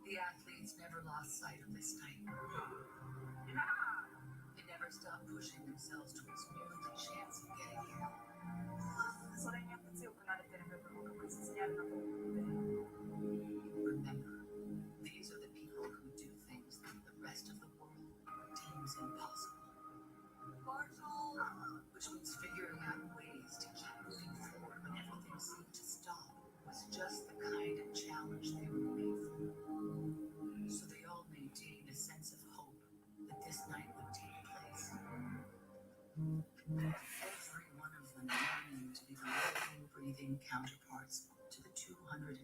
The athletes never lost sight of this night. They never stopped pushing themselves towards merely the chance of getting here. Remember, these are the people who do things that the rest of the world deems impossible. Which means figuring out ways to keep moving forward when everything seemed to stop was just the kind of challenge they were made for. So they all maintained a sense of hope that this night would take place. Every one of them yearning to be the living, breathing counterparts to the 206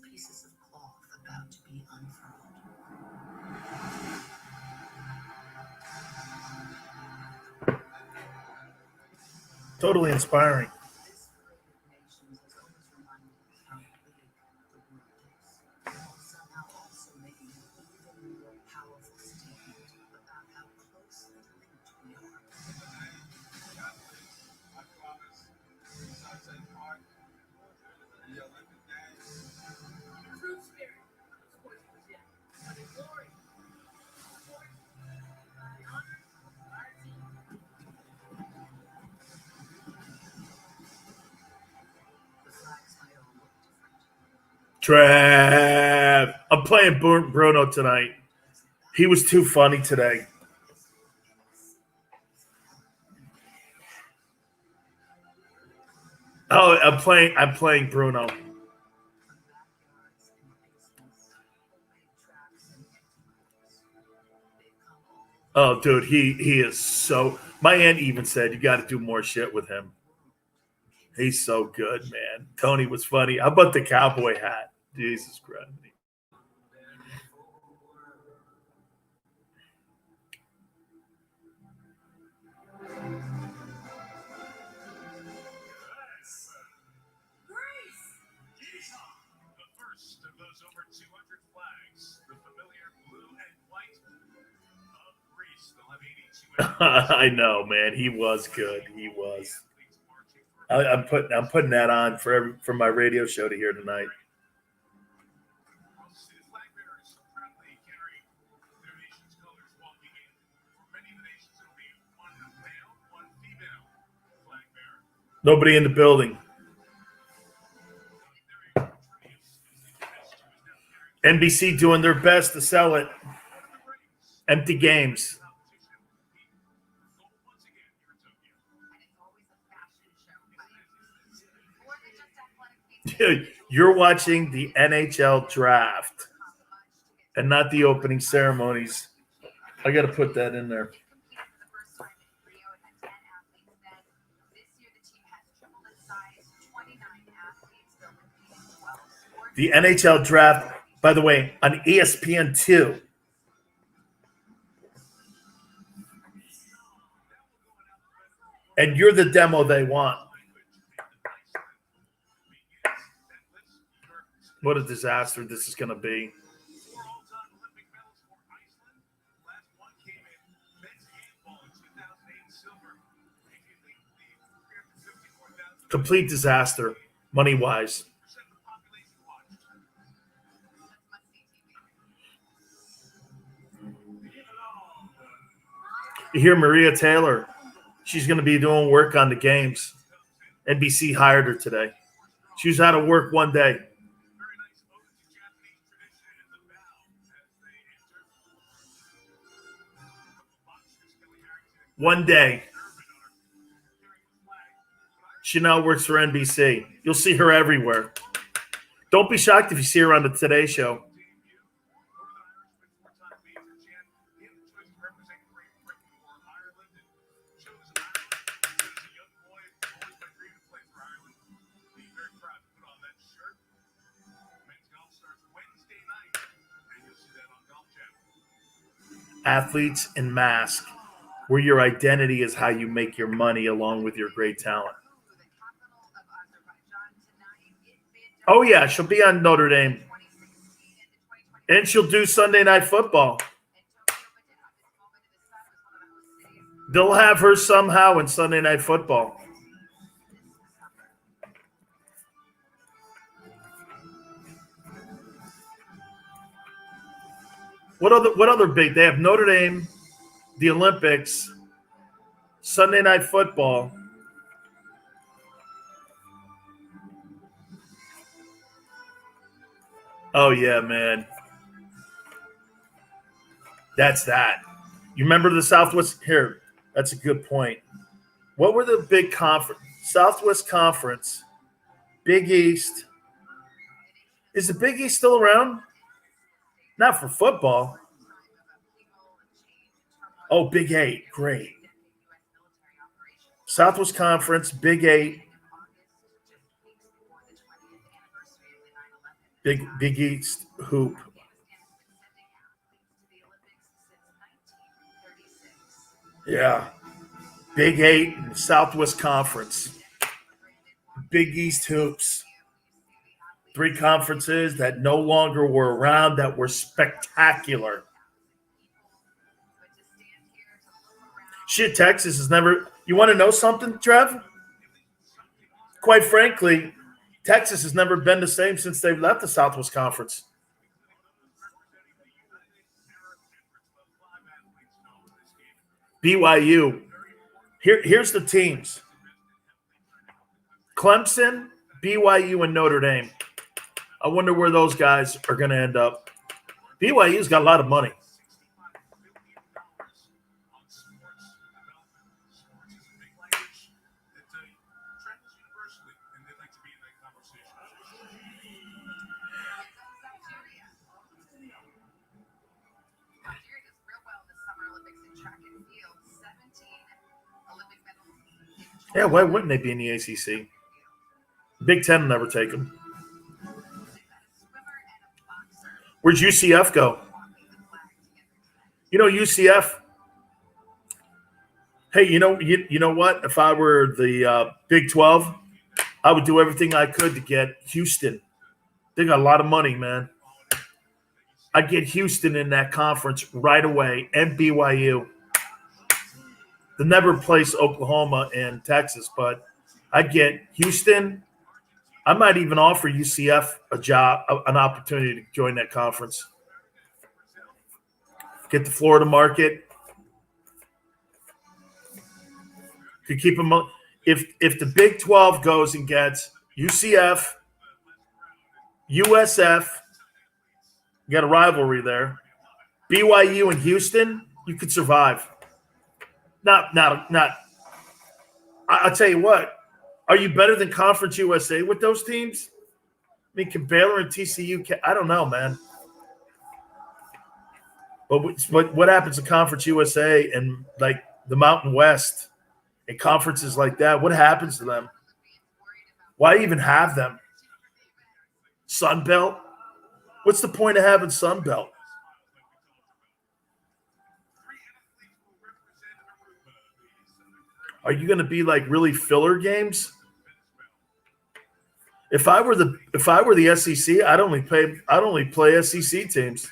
pieces of cloth about to be unfurled. Totally inspiring. This parade of nations has always reminded us how big the world is, while somehow also making an even more powerful statement about how closely linked we are. The flags might all look different. Trav. I'm playing Bruno tonight. He was too funny today. Oh, I'm playing Bruno. Oh, dude, he is so. My aunt even said you got to do more shit with him. He's so good, man. Tony was funny. How about the cowboy hat? Jesus Christ. I know, man. He was good. He was. I'm putting that on for my radio show to hear tonight. Nobody in the building. NBC doing their best to sell it. Empty games. You're watching the NHL draft and not the opening ceremonies. I got to put that in there. The NHL draft, by the way, on ESPN2. And you're the demo they want. What a disaster this is going to be. Complete disaster, money-wise. You hear Maria Taylor. She's going to be doing work on the games. NBC hired her today. She was out of work one day. One day. She now works for NBC. You'll see her everywhere. Don't be shocked if you see her on the Today Show. Athletes in mask, where your identity is how you make your money along with your great talent. Oh, yeah, she'll be on Notre Dame. And she'll do Sunday Night Football. They'll have her somehow in Sunday Night Football. What other big? They have Notre Dame, the Olympics, Sunday Night Football. Oh yeah, man. That's that. You remember the Southwest here? That's a good point. What were the big conference? Southwest Conference, Big East. Is the Big East still around? Not for football. Oh, Big Eight. Great. Southwest Conference, Big Eight. Big East hoop. Yeah. Big Eight and Southwest Conference. Big East hoops. 3 conferences that no longer were around that were spectacular. Shit, Texas has never. You want to know something, Trev? Quite frankly, Texas has never been the same since they've left the Southwest Conference. BYU. Here's the teams. Clemson, BYU, and Notre Dame. I wonder where those guys are going to end up. BYU's got a lot of money. Yeah, why wouldn't they be in the ACC? Big Ten will never take them. Where'd UCF go? You know, UCF. Hey, you know what? If I were the Big 12, I would do everything I could to get Houston. They got a lot of money, man. I'd get Houston in that conference right away and BYU. They'll never place Oklahoma and Texas, but I'd get Houston. I might even offer UCF a job, an opportunity to join that conference. Get the Florida market. Could keep them. If the Big 12 goes and gets UCF, USF, you got a rivalry there. BYU and Houston, you could survive. Not. I'll tell you what. Are you better than Conference USA with those teams? I mean, can Baylor and TCU? I don't know, man. But what happens to Conference USA and like the Mountain West and conferences like that? What happens to them? Why even have them? Sun Belt? What's the point of having Sun Belt? Are you going to be like really filler games? If I were the SEC, I'd only play SEC teams.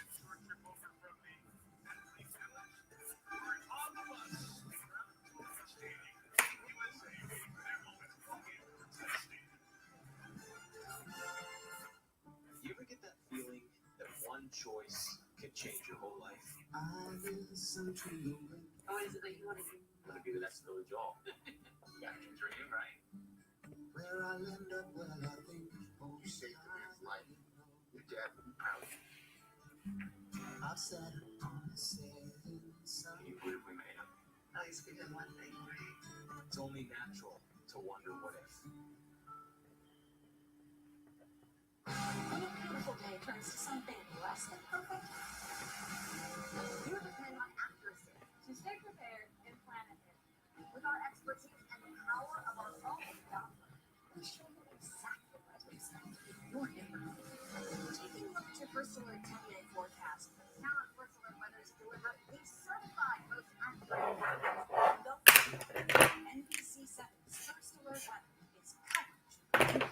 You ever get that feeling that one choice could change your whole life? What is it that you want to do? Want to be the next Billy Joel? Back in dream, right? Where I end up, well, I think You saved the man's life. Your dad would be proud. I've said on the setting sun. Can you believe we made him? At least we did one thing right. It's only natural to wonder what if. When a beautiful day turns to something less than perfect, you depend on accuracy to stay prepared and plan ahead. With our expertise and the power of our own software, we show you exactly what to expect in your neighborhood. Taking a look at your First Alert 10-day forecast, now our First Alert weathers deliver the certified most accurate weather. NBC7's First Alert weather is coverage.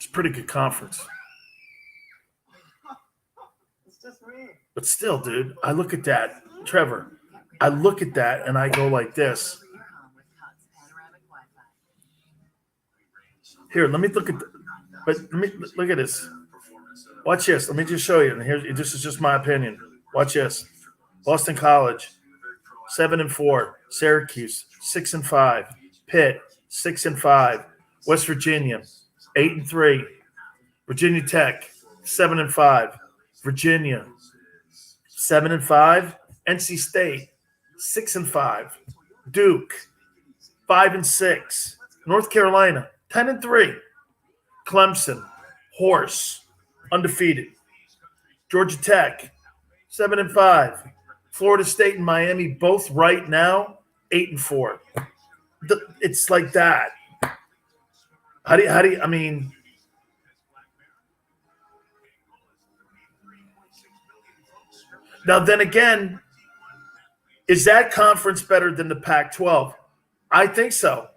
It's a pretty good conference. It's just me. But still, dude, I look at that, Trevor. I look at that and I go like this. Here, let me look at. But let me look at this. Watch this. Let me just show you. And here, this is just my opinion. Watch this. Boston College, 7-4. Syracuse, 6-5. Pitt, 6-5. West Virginia, 8-3. Virginia Tech, 7-5. Virginia, 7-5. NC State, 6-5. Duke, 5-6. North Carolina, 10-3. Clemson, horse, undefeated. Georgia Tech, 7-5. Florida State and Miami, both right now, 8-4. It's like that. How do you, I mean, now then again, is that conference better than the Pac-12? I think so.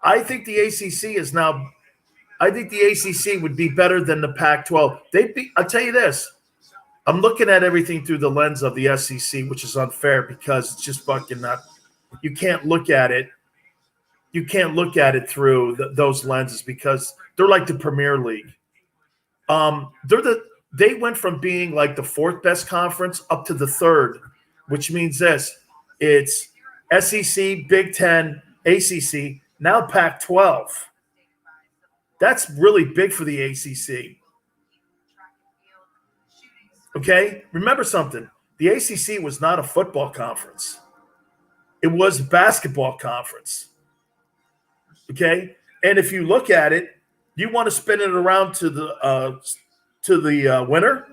I think the ACC is now. I think the ACC would be better than the Pac-12. I'll tell you this. I'm looking at everything through the lens of the SEC, which is unfair because it's just fucking not. You can't look at it. You can't look at it through those lenses because they're like the Premier League. They went from being like the fourth best conference up to the third, which means this: it's SEC, Big Ten, ACC, now Pac-12. That's really big for the ACC. Okay? Remember something. The ACC was not a football conference. It was a basketball conference. Okay? And if you look at it, you want to spin it around to the winner?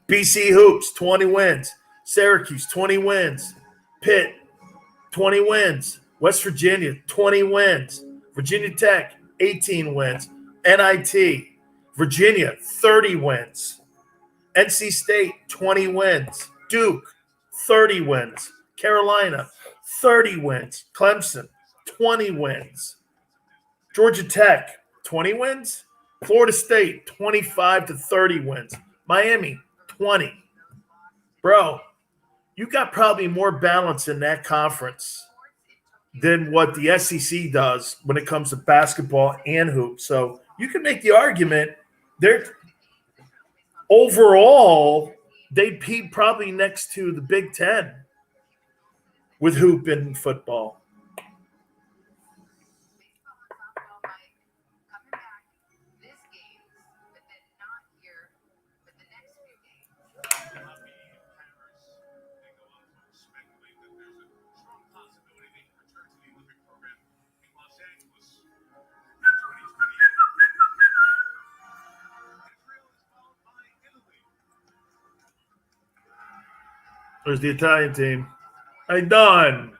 BC Hoops, 20 wins. Syracuse, 20 wins. Pitt, 20 wins. West Virginia, 20 wins. Virginia Tech, 18 wins. NIT, Virginia, 30 wins. NC State, 20 wins. Duke, 30 wins. Carolina, 30 wins. Clemson, 20 wins. Georgia Tech, 20 wins. Florida State, 25 to 30 wins. Miami, 20. Bro, you got probably more balance in that conference than what the SEC does when it comes to basketball and hoops. So you can make the argument overall they'd be probably next to the Big Ten with hoop and football. There's the Italian team. Hey, done.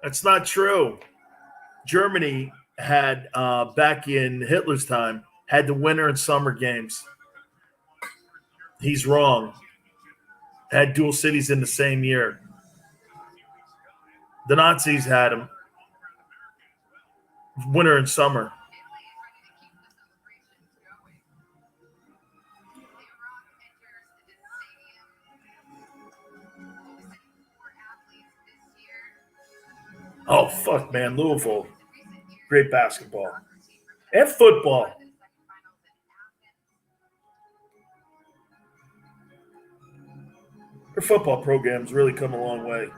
That's not true. Germany had, back in Hitler's time, had the winter and summer games. He's wrong. Had dual cities in the same year. The Nazis had them winter and summer. Oh, fuck, man. Louisville. Great basketball. And football. Their football program's really come a long way.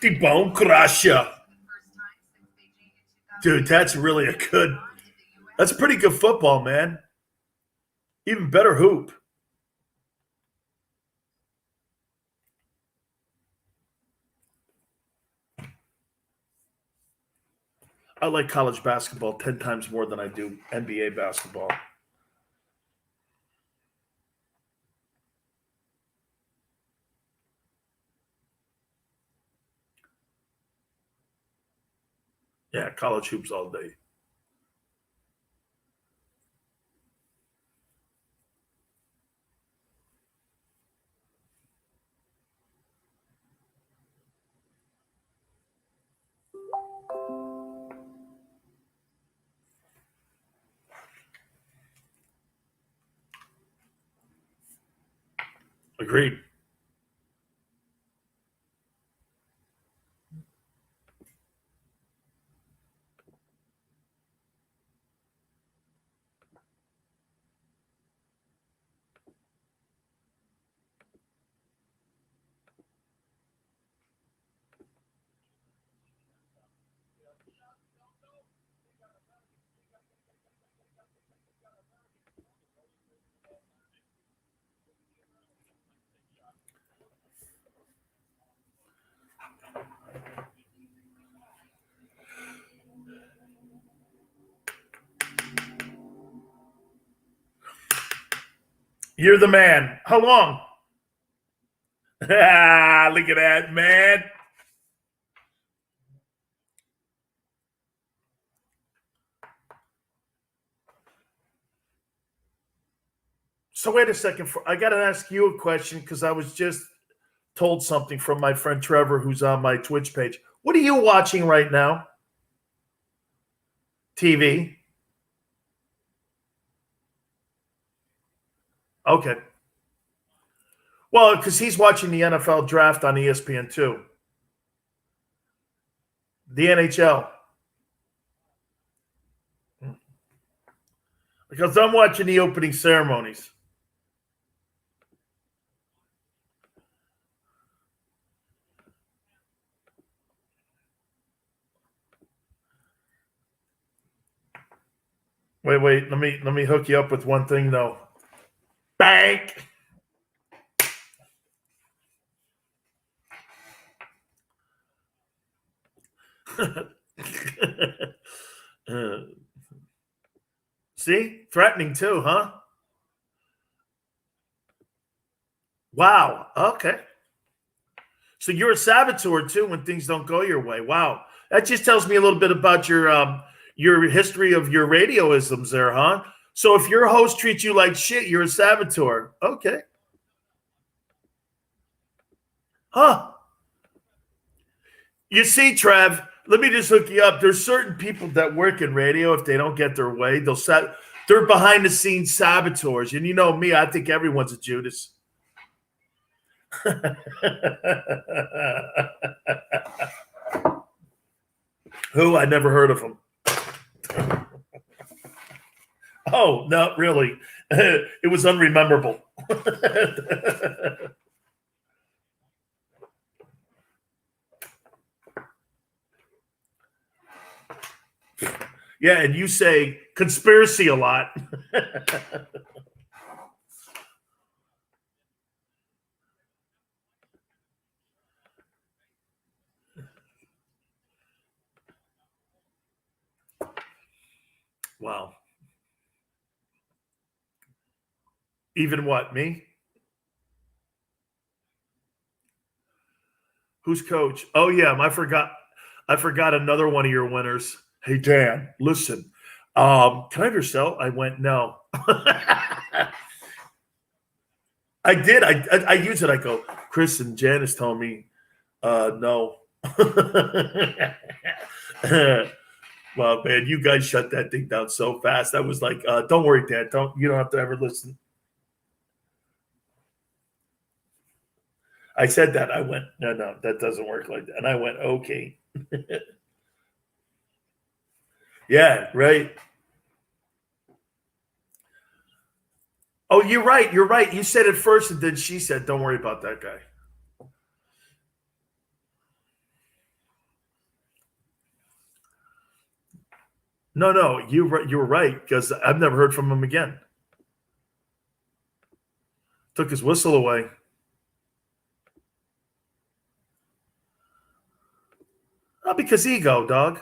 The Bone Crusher. Dude, that's really a good, that's pretty good football, man. Even better hoop. I like college basketball 10 times more than I do NBA basketball. Yeah, college hoops all day. Agreed. You're the man. How long? Ah, look at that, man. So wait a second. I got to ask you a question because I was just told something from my friend Trevor, who's on my Twitch page. What are you watching right now? TV. Okay. Well, because he's watching the NFL draft on ESPN too. The NHL. Because I'm watching the opening ceremonies. Wait. Let me hook you up with one thing though. Bank. See? Threatening too, huh? Wow. Okay. So you're a saboteur too when things don't go your way. Wow. That just tells me a little bit about your history of your radioisms there, huh? So if your host treats you like shit, you're a saboteur. Okay. Huh. You see, Trev, let me just hook you up. There's certain people that work in radio. If they don't get their way, they're behind the scenes saboteurs. And you know me, I think everyone's a Judas. Who? I never heard of him. Oh, no, really. It was unrememberable. Yeah, and you say conspiracy a lot. Wow. Even what, me? Who's coach? Oh yeah, I forgot another one of your winners. Hey Dan, listen. Can I have your cell? I went, no. I did. I use it. I go, Chris and Janice told me, no. Well, man, you guys shut that thing down so fast. I was like, don't worry, Dad. You don't have to ever listen. I said that. I went, no, that doesn't work like that. And I went, okay. Yeah, right. Oh, you're right. You're right. You said it first, and then she said, don't worry about that guy. No, you were right, because I've never heard from him again. Took his whistle away. Not because ego, dog.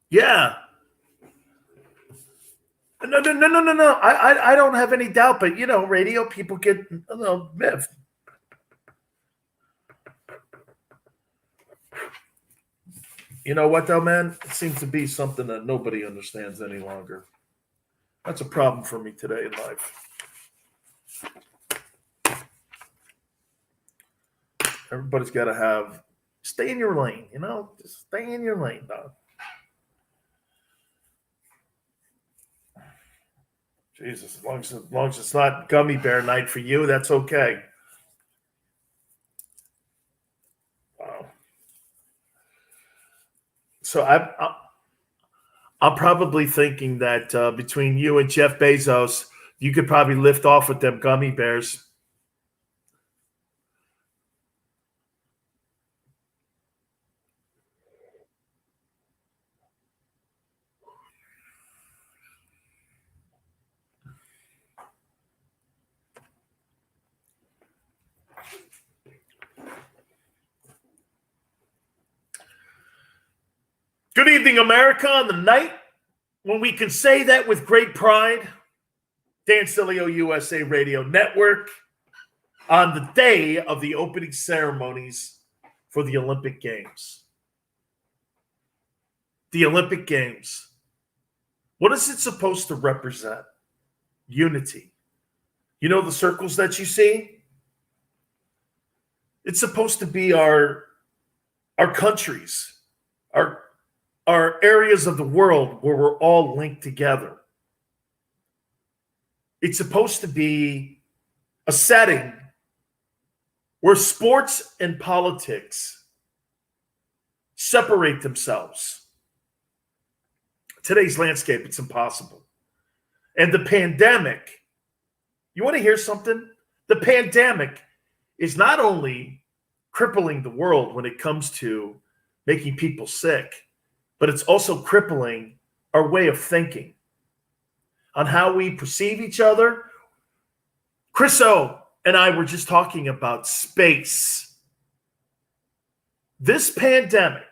Yeah. No. I don't have any doubt, but radio people get miffed. You know what, though, man? It seems to be something that nobody understands any longer. That's a problem for me today in life. Everybody's got to stay in your lane, just stay in your lane, dog. Jesus, as long as it's not gummy bear night for you, that's okay. Wow. So I'm probably thinking that between you and Jeff Bezos, you could probably lift off with them gummy bears. Good evening, America, on the night when we can say that with great pride. Dan Sileo USA Radio Network, on the day of the opening ceremonies for the Olympic Games. The Olympic Games. What is it supposed to represent? Unity. You know the circles that you see? It's supposed to be our countries, our areas of the world where we're all linked together. It's supposed to be a setting where sports and politics separate themselves. Today's landscape, it's impossible. And the pandemic, you want to hear something? The pandemic is not only crippling the world when it comes to making people sick, but it's also crippling our way of thinking on how we perceive each other. Chris O and I were just talking about space. This pandemic,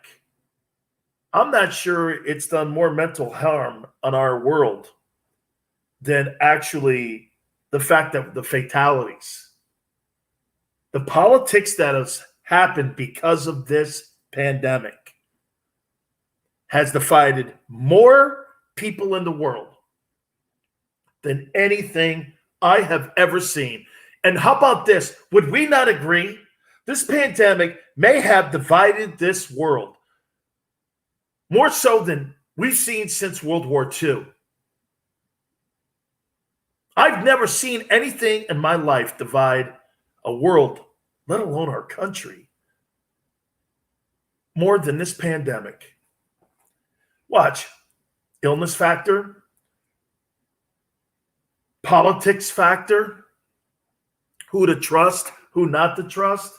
I'm not sure it's done more mental harm on our world than actually the fact that the fatalities, the politics that has happened because of this pandemic has divided more people in the world than anything I have ever seen. And how about this? Would we not agree? This pandemic may have divided this world more so than we've seen since World War II. I've never seen anything in my life divide a world, let alone our country, more than this pandemic. Watch. Illness factor, politics factor, who to trust, who not to trust.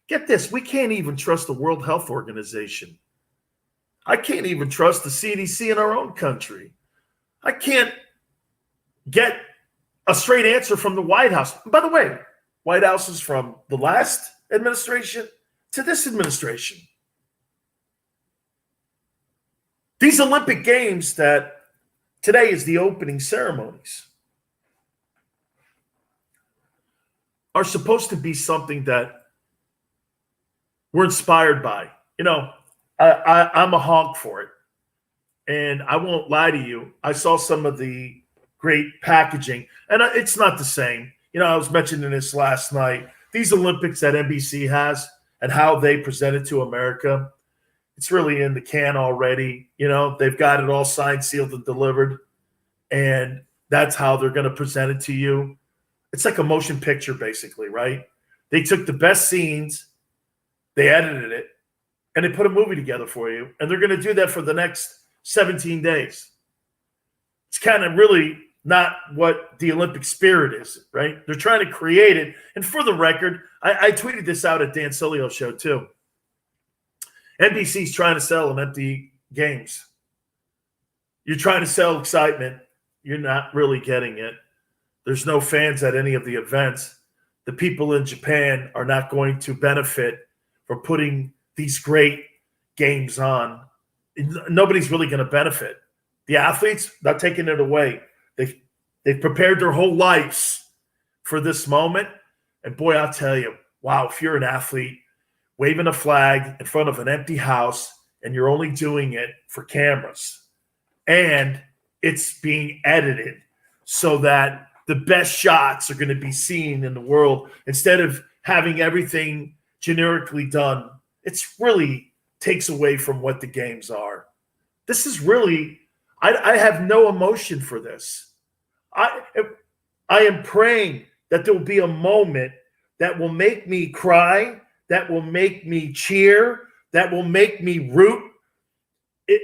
Get this, we can't even trust the World Health Organization. I can't even trust the CDC in our own country. I can't get a straight answer from the White House. By the way, White House is from the last administration to this administration. These Olympic Games that today is the opening ceremonies are supposed to be something that we're inspired by. You know, I'm a honk for it. And I won't lie to you. I saw some of the great packaging, and it's not the same. You know, I was mentioning this last night. These Olympics that NBC has and how they present it to America, it's really in the can already. You know, they've got it all signed, sealed, and delivered. And that's how they're going to present it to you. It's like a motion picture, basically, right? They took the best scenes, they edited it, and they put a movie together for you. And they're going to do that for the next 17 days. It's kind of really not what the Olympic spirit is, right? They're trying to create it. And for the record, I tweeted this out at Dan Sileo Show too. NBC's trying to sell them empty games. You're trying to sell excitement. You're not really getting it. There's no fans at any of the events. The people in Japan are not going to benefit from putting these great games on. Nobody's really going to benefit. The athletes, not taking it away. They've prepared their whole lives for this moment. And boy, I'll tell you, wow, if you're an athlete waving a flag in front of an empty house and you're only doing it for cameras and it's being edited so that the best shots are going to be seen in the world instead of having everything generically done, it's really takes away from what the games are. This is really, I have no emotion for this. I am praying that there will be a moment that will make me cry, that will make me cheer, that will make me root.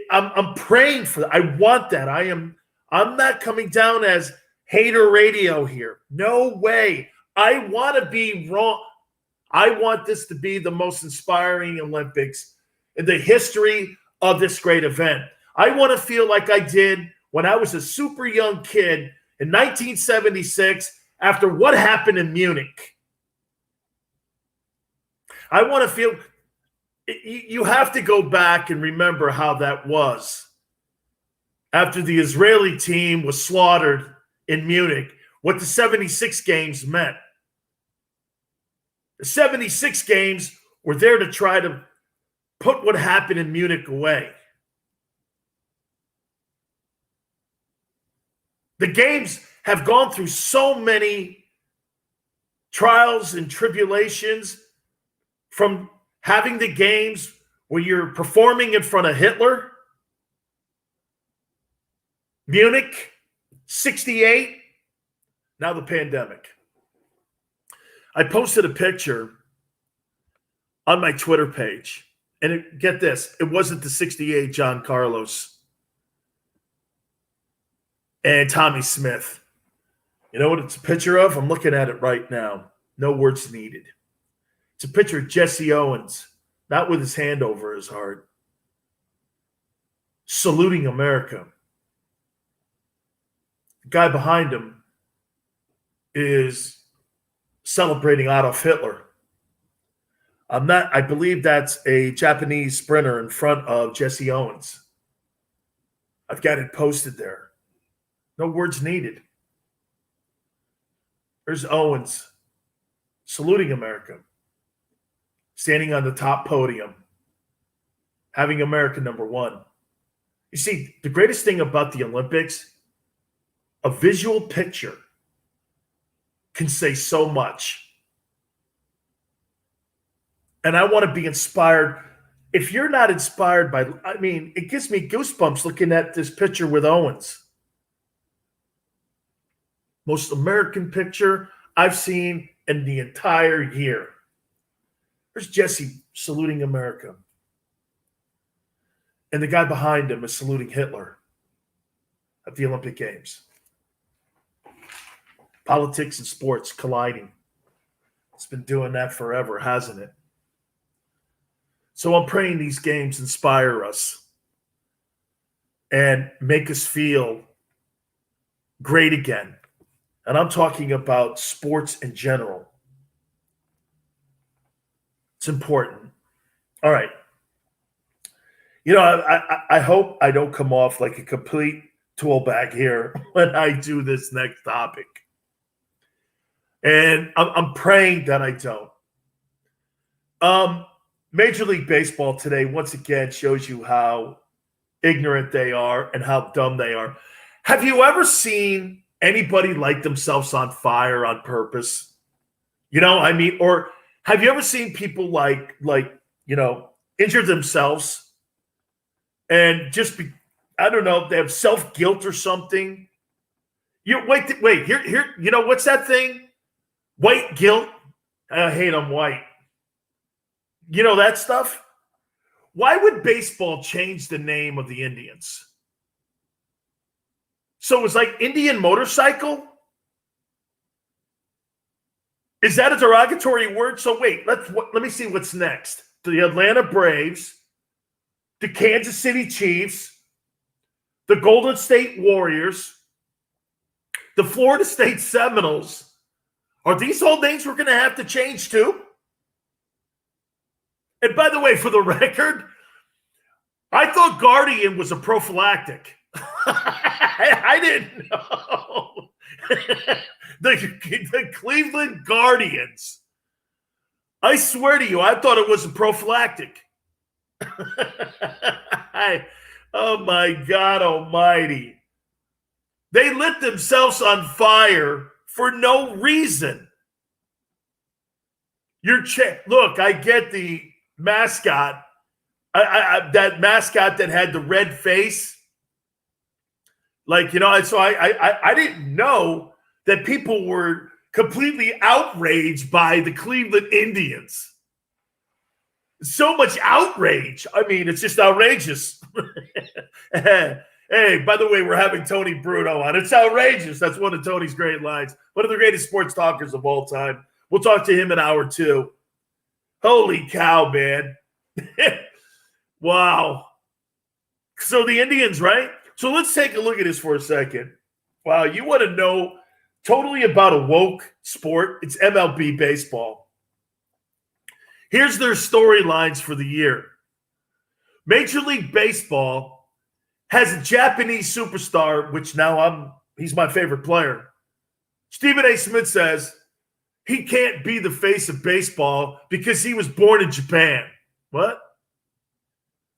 I'm praying for that. I want that. I'm not coming down as hater radio here. No way. I want to be wrong. I want this to be the most inspiring Olympics in the history of this great event. I want to feel like I did when I was a super young kid in 1976 after what happened in Munich. I want to feel, you have to go back and remember how that was. After the Israeli team was slaughtered in Munich, what the 76 games meant. The 76 games were there to try to put what happened in Munich away. The games have gone through so many trials and tribulations, from having the games where you're performing in front of Hitler, Munich, 68, now the pandemic. I posted a picture on my Twitter page, and get this, it wasn't the 68 John Carlos and Tommy Smith. You know what it's a picture of? I'm looking at it right now. No words needed. It's a picture of Jesse Owens, not with his hand over his heart, saluting America. The guy behind him is celebrating Adolf Hitler. I believe that's a Japanese sprinter in front of Jesse Owens. I've got it posted there. No words needed. There's Owens saluting America, standing on the top podium, having America number one. You see, the greatest thing about the Olympics, a visual picture can say so much. And I want to be inspired. If you're not inspired by, it gives me goosebumps looking at this picture with Owens. Most American picture I've seen in the entire year. There's Jesse saluting America. And the guy behind him is saluting Hitler at the Olympic Games. Politics and sports colliding. It's been doing that forever, hasn't it? So I'm praying these games inspire us and make us feel great again. And I'm talking about sports in general. It's important. All right. You know, I hope I don't come off like a complete tool bag here when I do this next topic. And I'm praying that I don't. Major League Baseball today, once again, shows you how ignorant they are and how dumb they are. Have you ever seen anybody light themselves on fire on purpose? You know, or have you ever seen people injure themselves and just be, I don't know, they have self-guilt or something? Wait, here, you know, what's that thing? White guilt? I hate I'm white. You know that stuff? Why would baseball change the name of the Indians? So it was like Indian motorcycle? Is that a derogatory word? So wait, let me see what's next. The Atlanta Braves the Kansas City Chiefs, the Golden State Warriors, the Florida State Seminoles. Are these all names we're going to have to change too? And by the way, for the record, I thought Guardian was a prophylactic. I didn't know. the Cleveland Guardians. I swear to you, I thought it was a prophylactic. Oh my God almighty. They lit themselves on fire for no reason. Look, I get the mascot. That mascot that had the red face. Like, you know, so I didn't know that people were completely outraged by the Cleveland Indians. So much outrage. I mean, it's just outrageous. Hey, by the way, we're having Tony Bruno on. It's outrageous. That's one of Tony's great lines. One of the greatest sports talkers of all time. We'll talk to him in hour 2. Holy cow, man. Wow. So the Indians, right? So let's take a look at this for a second. Wow, you want to know totally about a woke sport? It's MLB baseball. Here's their storylines for the year. Major League Baseball has a Japanese superstar, which now he's my favorite player. Stephen A. Smith says he can't be the face of baseball because he was born in Japan. What?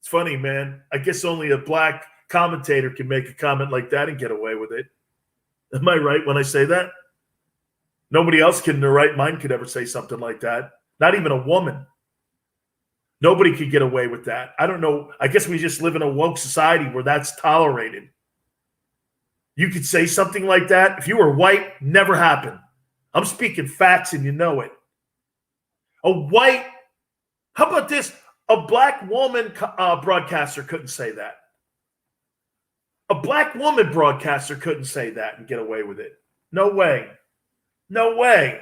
It's funny, man. I guess only a black commentator can make a comment like that and get away with it. Am I right when I say that? Nobody else in their right mind could ever say something like that. Not even a woman. Nobody could get away with that. I don't know. I guess we just live in a woke society where that's tolerated. You could say something like that. If you were white, never happened. I'm speaking facts and you know it. How about this? A black woman broadcaster couldn't say that. A black woman broadcaster couldn't say that and get away with it. No way. No way.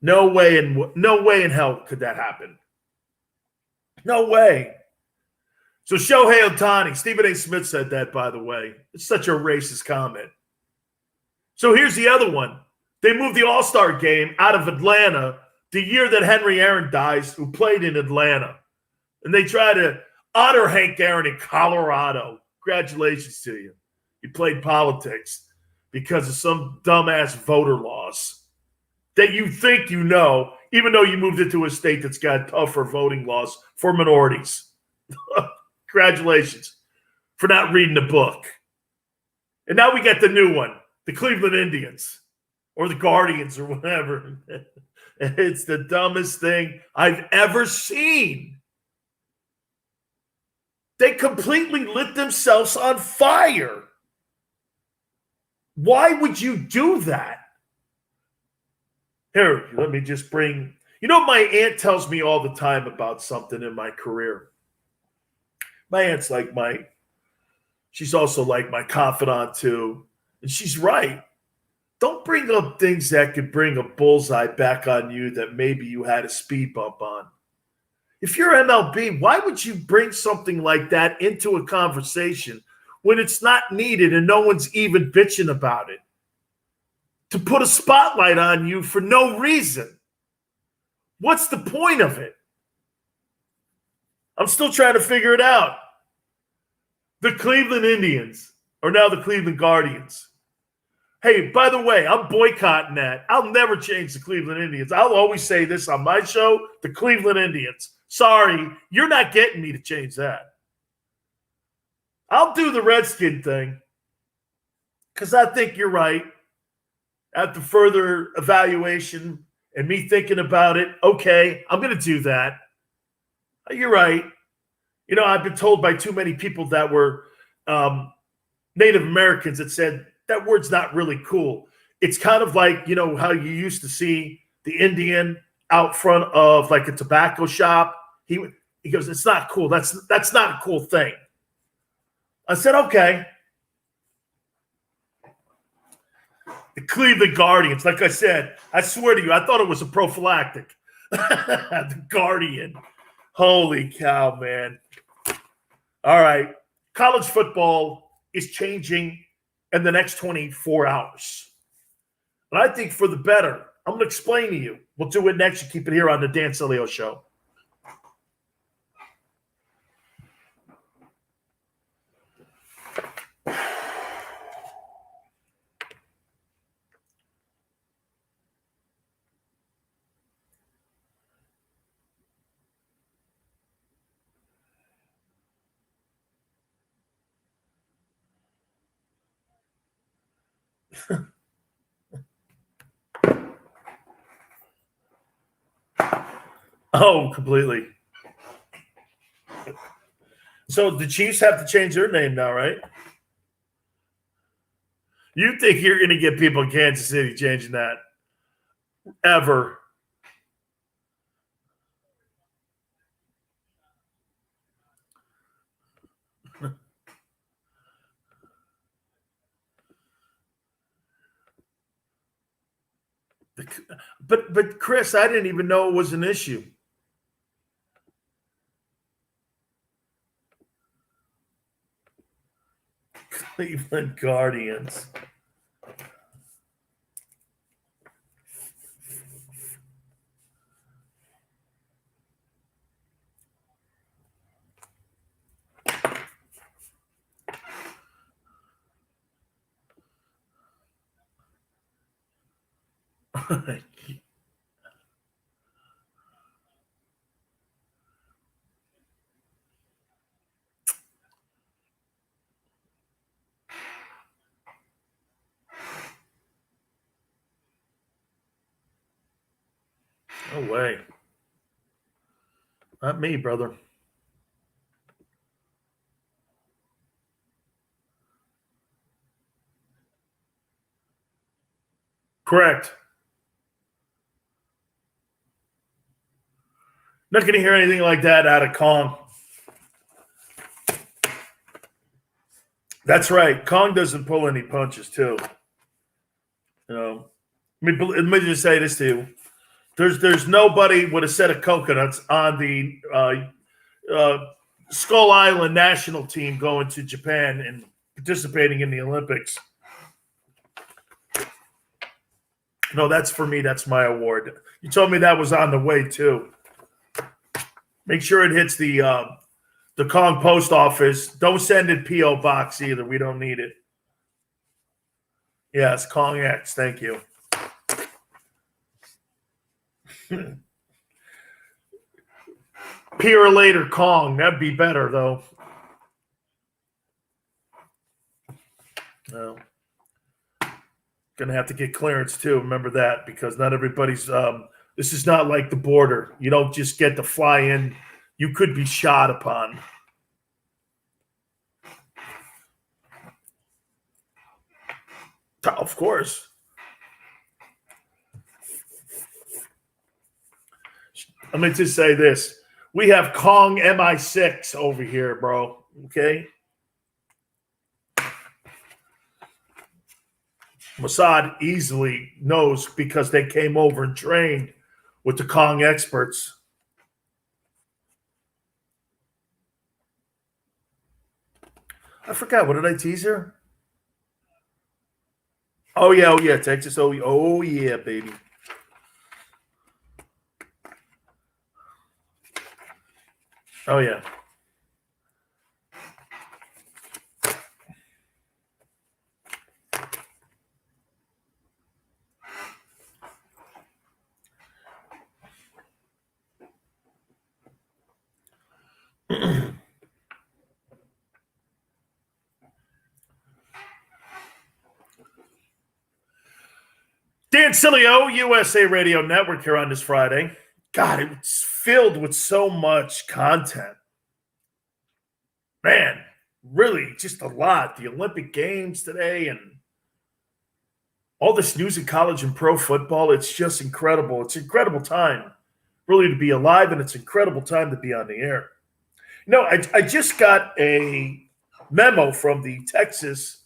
No way in hell could that happen. No way. So Shohei Ohtani, Stephen A. Smith said that, by the way. It's such a racist comment. So here's the other one. They moved the All-Star game out of Atlanta the year that Henry Aaron dies, who played in Atlanta. And they try to honor Hank Aaron in Colorado. Congratulations to you. You played politics because of some dumbass voter laws that you think you know, even though you moved into a state that's got tougher voting laws for minorities. Congratulations for not reading the book. And now we got the new one, the Cleveland Indians or the Guardians or whatever. It's the dumbest thing I've ever seen. They completely lit themselves on fire. Why would you do that? Here, let me just bring... You know, my aunt tells me all the time about something in my career. My aunt's she's also like my confidant too. And she's right. Don't bring up things that could bring a bullseye back on you that maybe you had a speed bump on. If you're MLB, why would you bring something like that into a conversation when it's not needed and no one's even bitching about it? To put a spotlight on you for no reason. What's the point of it? I'm still trying to figure it out. The Cleveland Indians are now the Cleveland Guardians. Hey, by the way, I'm boycotting that. I'll never change the Cleveland Indians. I'll always say this on my show, the Cleveland Indians. Sorry, you're not getting me to change that. I'll do the Redskin thing because I think you're right. After further evaluation and me thinking about it, okay, I'm going to do that. You're right. You know, I've been told by too many people that were Native Americans that said that word's not really cool. It's kind of like, you know, how you used to see the Indian out front of like a tobacco shop. He goes, it's not cool. That's not a cool thing. I said, okay. The Cleveland Guardians, like I said, I swear to you, I thought it was a prophylactic. The Guardian. Holy cow, man. All right. College football is changing in the next 24 hours. And I think for the better. I'm going to explain to you. We'll do it next. You keep it here on the Dan Sileo Show. Oh, completely. So the Chiefs have to change their name now, right? You think you're going to get people in Kansas City changing that? Ever. But Chris, I didn't even know it was an issue. Cleveland Guardians. No way. Not me, brother. Correct. Not going to hear anything like that out of Kong. That's right. Kong doesn't pull any punches, too. You know, let me just say this to you. There's nobody with a set of coconuts on the Skull Island national team going to Japan and participating in the Olympics. No, that's for me. That's my award. You told me that was on the way, too. Make sure it hits the Kong post office. Don't send it P.O. Box either. We don't need it. Yes, Kong X. Thank you. Peer later Kong. That'd be better, though. No. Gonna have to get clearance, too. Remember that, because not everybody's this is not like the border. You don't just get to fly in. You could be shot upon. Of course. Let me just say this. We have Kong MI6 over here, bro. Okay? Mossad easily knows because they came over and trained with the Kong experts. I forgot. What did I tease her? Oh, yeah. Texas. Oh, yeah, baby. Oh, yeah. Dan Sileo, USA Radio Network here on this Friday. God, it's filled with so much content. Man, really just a lot. The Olympic Games today and all this news in college and pro football. It's just incredible. It's an incredible time really to be alive, and it's an incredible time to be on the air. You know, I just got a memo from the Texas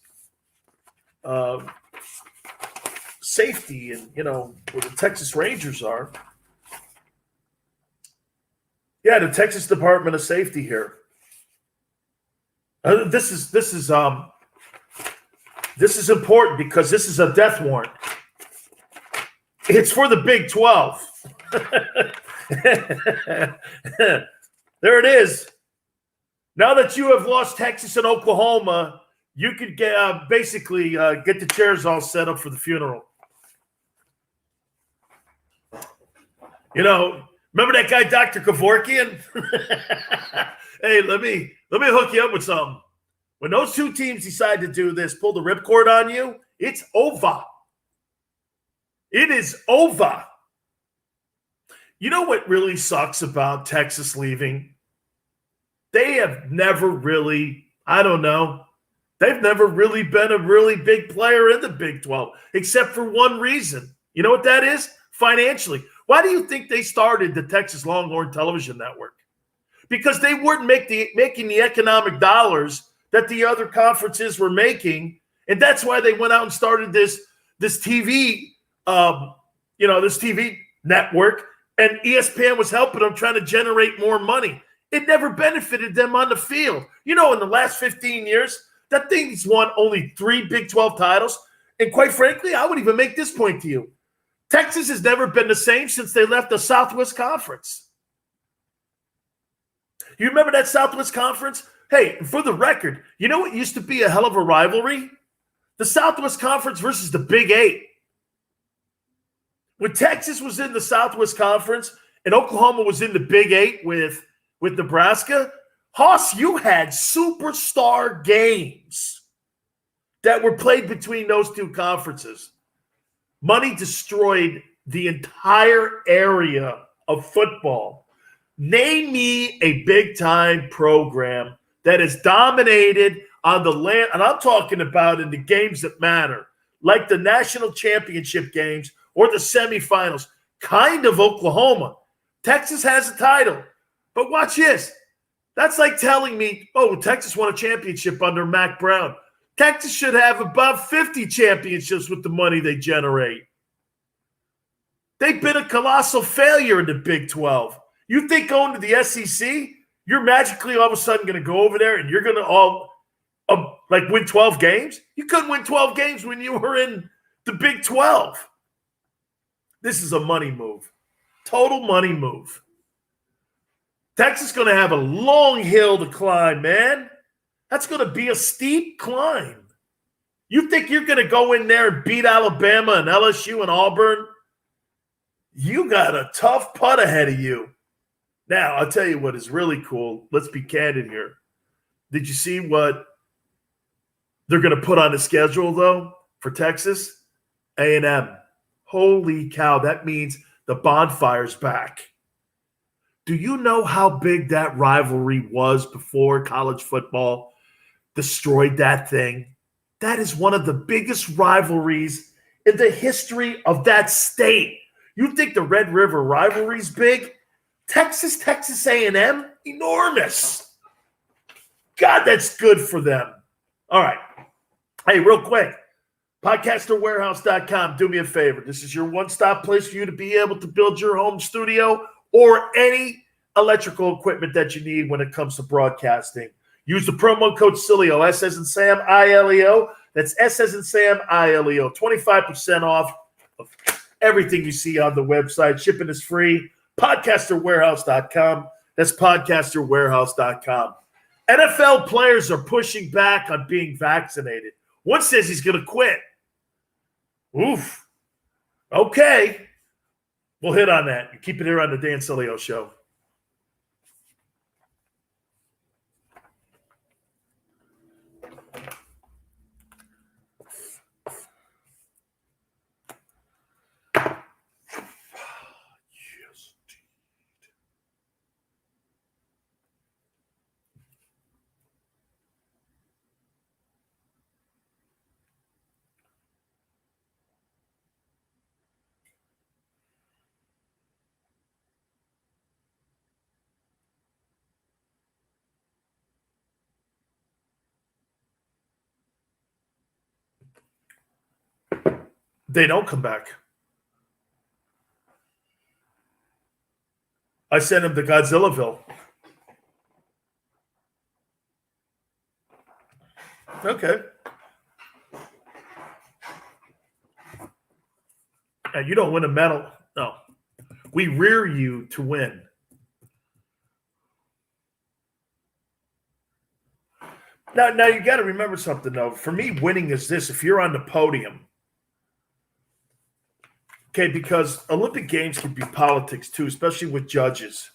safety and, where the Texas Rangers are. Yeah, the Texas Department of Safety here. This is important because this is a death warrant. It's for the Big 12. There it is. Now that you have lost Texas and Oklahoma, you could get basically get the chairs all set up for the funeral. You know, remember that guy, Dr. Kevorkian? Hey, let me hook you up with something. When those two teams decide to do this, pull the ripcord on you, it's over. It is over. You know what really sucks about Texas leaving? They have never really, I don't know, they've never really been a really big player in the Big 12, except for one reason. You know what that is? Financially. Why do you think they started the Texas Longhorn Television Network? Because they weren't making the economic dollars that the other conferences were making, and that's why they went out and started this TV, this TV network, and ESPN was helping them trying to generate more money. It never benefited them on the field. You know, in the last 15 years, that thing's won only 3 Big 12 titles, and quite frankly, I would even make this point to you. Texas has never been the same since they left the Southwest Conference. You remember that Southwest Conference? Hey, for the record, you know what used to be a hell of a rivalry? The Southwest Conference versus the Big 8. When Texas was in the Southwest Conference and Oklahoma was in the Big 8 with Nebraska, Hoss, you had superstar games that were played between those two conferences. Money destroyed the entire area of football. Name me a big-time program that is dominated on the land, and I'm talking about in the games that matter, like the national championship games or the semifinals, kind of Oklahoma. Texas has a title, but watch this. That's like telling me, oh, Texas won a championship under Mac Brown. Texas should have about 50 championships with the money they generate. They've been a colossal failure in the Big 12. You think going to the SEC, you're magically all of a sudden going to go over there and you're going to all win 12 games? You couldn't win 12 games when you were in the Big 12. This is a money move. Total money move. Texas is going to have a long hill to climb, man. That's going to be a steep climb. You think you're going to go in there and beat Alabama and LSU and Auburn? You got a tough putt ahead of you. Now, I'll tell you what is really cool. Let's be candid here. Did you see what they're going to put on the schedule, though, for Texas? A&M. Holy cow, that means the bonfire's back. Do you know how big that rivalry was before college football destroyed that thing? That is one of the biggest rivalries in the history of that state. You think the Red River rivalry's big? Texas A&M, enormous. God, that's good for them. All right. Hey, real quick, podcasterwarehouse.com. Do me a favor. This is your one-stop place for you to be able to build your home studio or any electrical equipment that you need when it comes to broadcasting. Use the promo code Sileo, S as in Sam, I-L-E-O. That's S as in Sam, I-L-E-O. 25% off of everything you see on the website. Shipping is free. Podcasterwarehouse.com. That's podcasterwarehouse.com. NFL players are pushing back on being vaccinated. One says he's going to quit. Oof. Okay. We'll hit on that. Keep it here on the Dan Sileo Show. They don't come back. I sent him to Godzillaville. Okay. You don't win a medal. No. We rear you to win. Now you got to remember something, though. For me, winning is this. If you're on the podium, okay, because Olympic Games can be politics, too, especially with judges.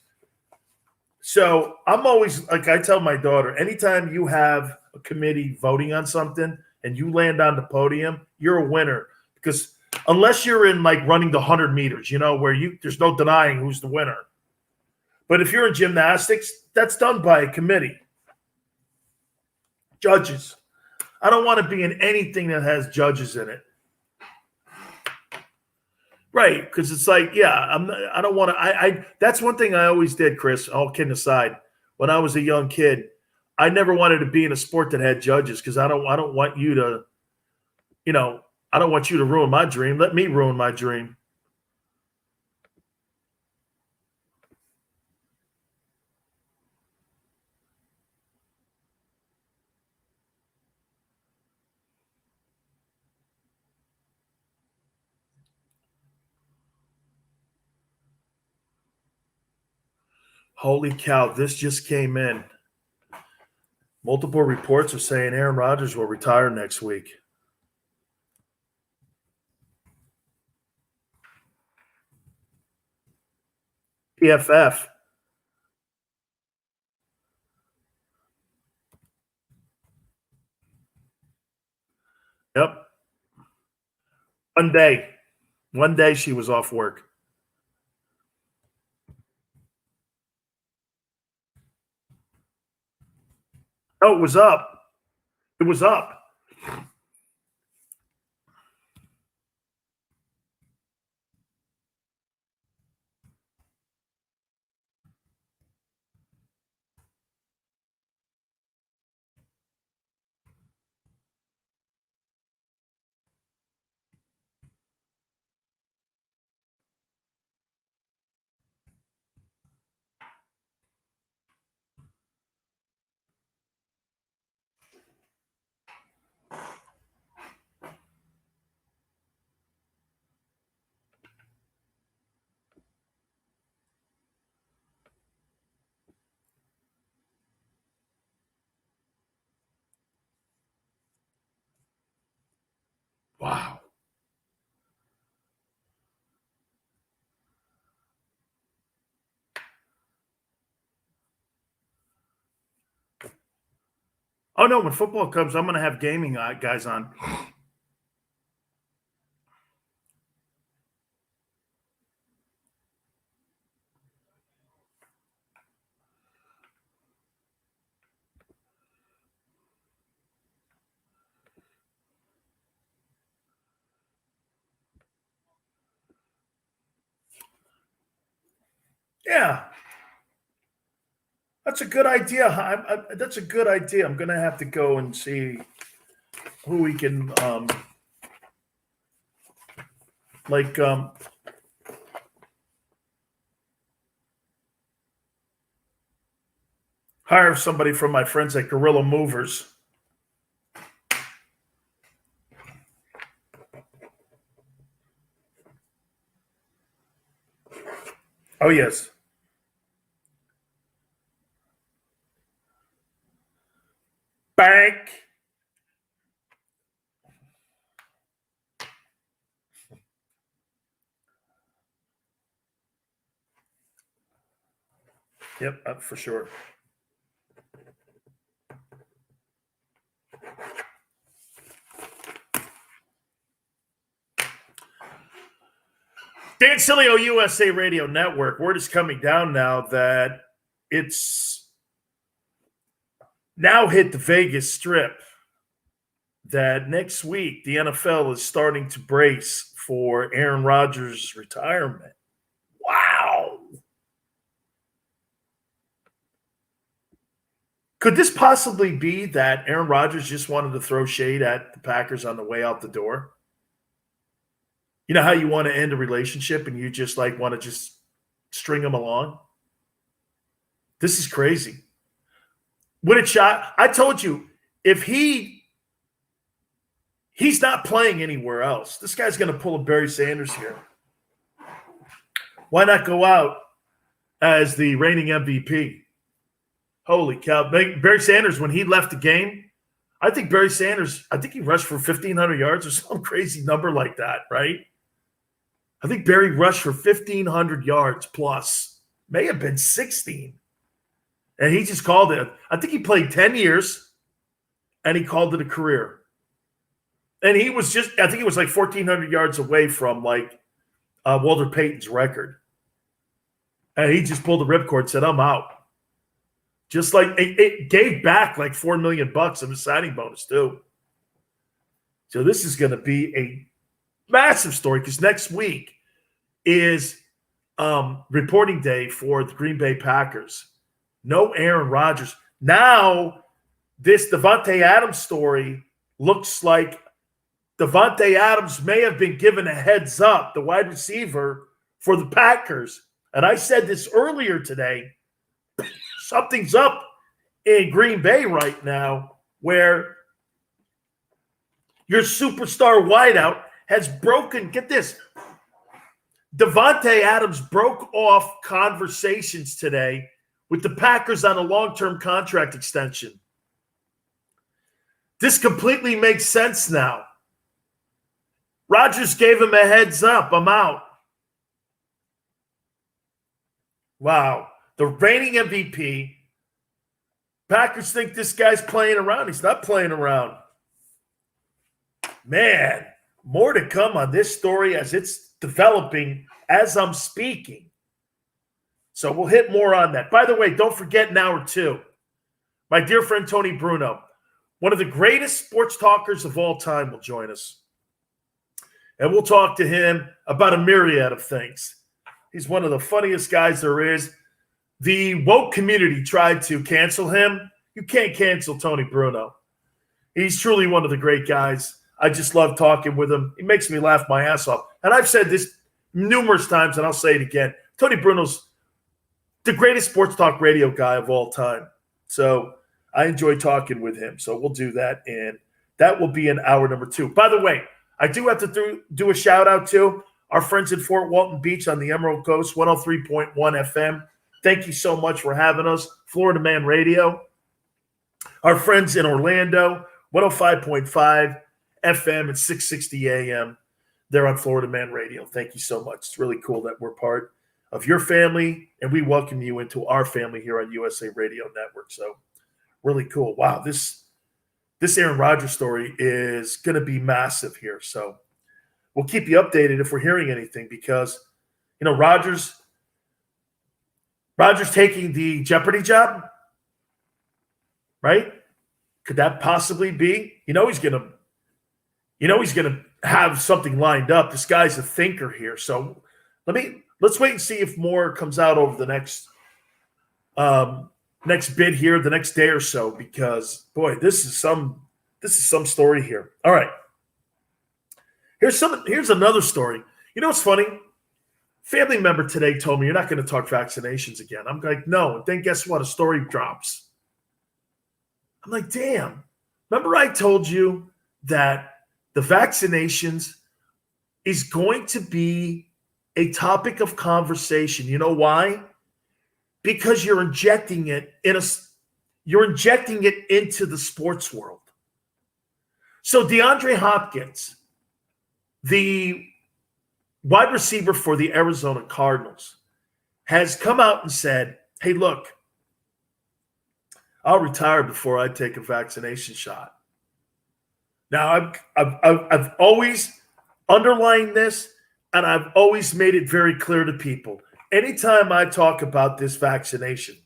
So I'm always, like I tell my daughter, anytime you have a committee voting on something and you land on the podium, you're a winner. Because unless you're in like running the 100 meters, where there's no denying who's the winner. But if you're in gymnastics, that's done by a committee. Judges. I don't want to be in anything that has judges in it. Right, because it's like, I don't want to. That's one thing I always did, Chris. All kidding aside, when I was a young kid, I never wanted to be in a sport that had judges because I don't want you to, I don't want you to ruin my dream. Let me ruin my dream. Holy cow, this just came in. Multiple reports are saying Aaron Rodgers will retire next week. PFF. Yep. One day she was off work. Oh, it was up. It was up. Wow. Oh, no, when football comes, I'm going to have gaming guys on. Yeah. That's a good idea. That's a good idea. I'm going to have to go and see who we can, hire somebody from my friends at Gorilla Movers. Oh, yes. Bank. Yep, for sure. Dan Sileo USA Radio Network. Word is coming down now that it's now hit the Vegas Strip that next week the NFL is starting to brace for Aaron Rodgers' retirement. Wow. Could this possibly be that Aaron Rodgers just wanted to throw shade at the Packers on the way out the door? You know how you want to end a relationship and you just want to just string them along? This is crazy. Would it shot? I told you, if he He's not playing anywhere else. This guy's going to pull a Barry Sanders here. Why not go out as the reigning MVP? Holy cow. Barry Sanders, when he left the game, I think he rushed for 1,500 yards or some crazy number like that, right? I think Barry rushed for 1,500 yards plus. May have been 16. And he just called it. I think he played 10 years, and he called it a career. And he was I think he was like 1,400 yards away from like Walter Payton's record. And he just pulled the ripcord and said, I'm out. Just like it gave back like $4 million of his signing bonus too. So this is going to be a massive story because next week is reporting day for the Green Bay Packers. No Aaron Rodgers. Now this Davante Adams story looks like Davante Adams may have been given a heads up, the wide receiver for the Packers. And I said this earlier today. Something's up in Green Bay right now where your superstar wideout has broken. Get this. Davante Adams broke off conversations today with the Packers on a long-term contract extension. This completely makes sense now. Rodgers gave him a heads up. I'm out. Wow. The reigning MVP. Packers think this guy's playing around. He's not playing around. Man, more to come on this story as it's developing as I'm speaking. So we'll hit more on that. By the way, don't forget in hour 2, my dear friend Tony Bruno, one of the greatest sports talkers of all time, will join us. And we'll talk to him about a myriad of things. He's one of the funniest guys there is. The woke community tried to cancel him. You can't cancel Tony Bruno. He's truly one of the great guys. I just love talking with him. He makes me laugh my ass off. And I've said this numerous times, and I'll say it again. Tony Bruno's the greatest sports talk radio guy of all time. So I enjoy talking with him. So we'll do that, and that will be in hour number 2. By the way, I do have to do a shout-out to our friends in Fort Walton Beach on the Emerald Coast, 103.1 FM. Thank you so much for having us. Florida Man Radio. Our friends in Orlando, 105.5 FM and 660 AM. They're on Florida Man Radio. Thank you so much. It's really cool that we're part of your family, and we welcome you into our family here on USA Radio Network. So really cool. Wow, this Aaron Rodgers story is going to be massive here. So we'll keep you updated if we're hearing anything because, you know, Rodgers taking the Jeopardy job, right? Could that possibly be? He's going to have something lined up. This guy's a thinker here. So let's wait and see if more comes out over the next bit here, the next day or so, because boy, this is some story here. All right. Here's another story. You know what's funny? Family member today told me, you're not going to talk vaccinations again. I'm like, no. And then guess what? A story drops. I'm like, damn. Remember I told you that the vaccinations is going to be a topic of conversation. You know why? Because you're injecting it into the sports world. So DeAndre Hopkins, the wide receiver for the Arizona Cardinals, has come out and said, hey, look, I'll retire before I take a vaccination shot. Now, I've always underlined this, and I've always made it very clear to people. Anytime I talk about this vaccination,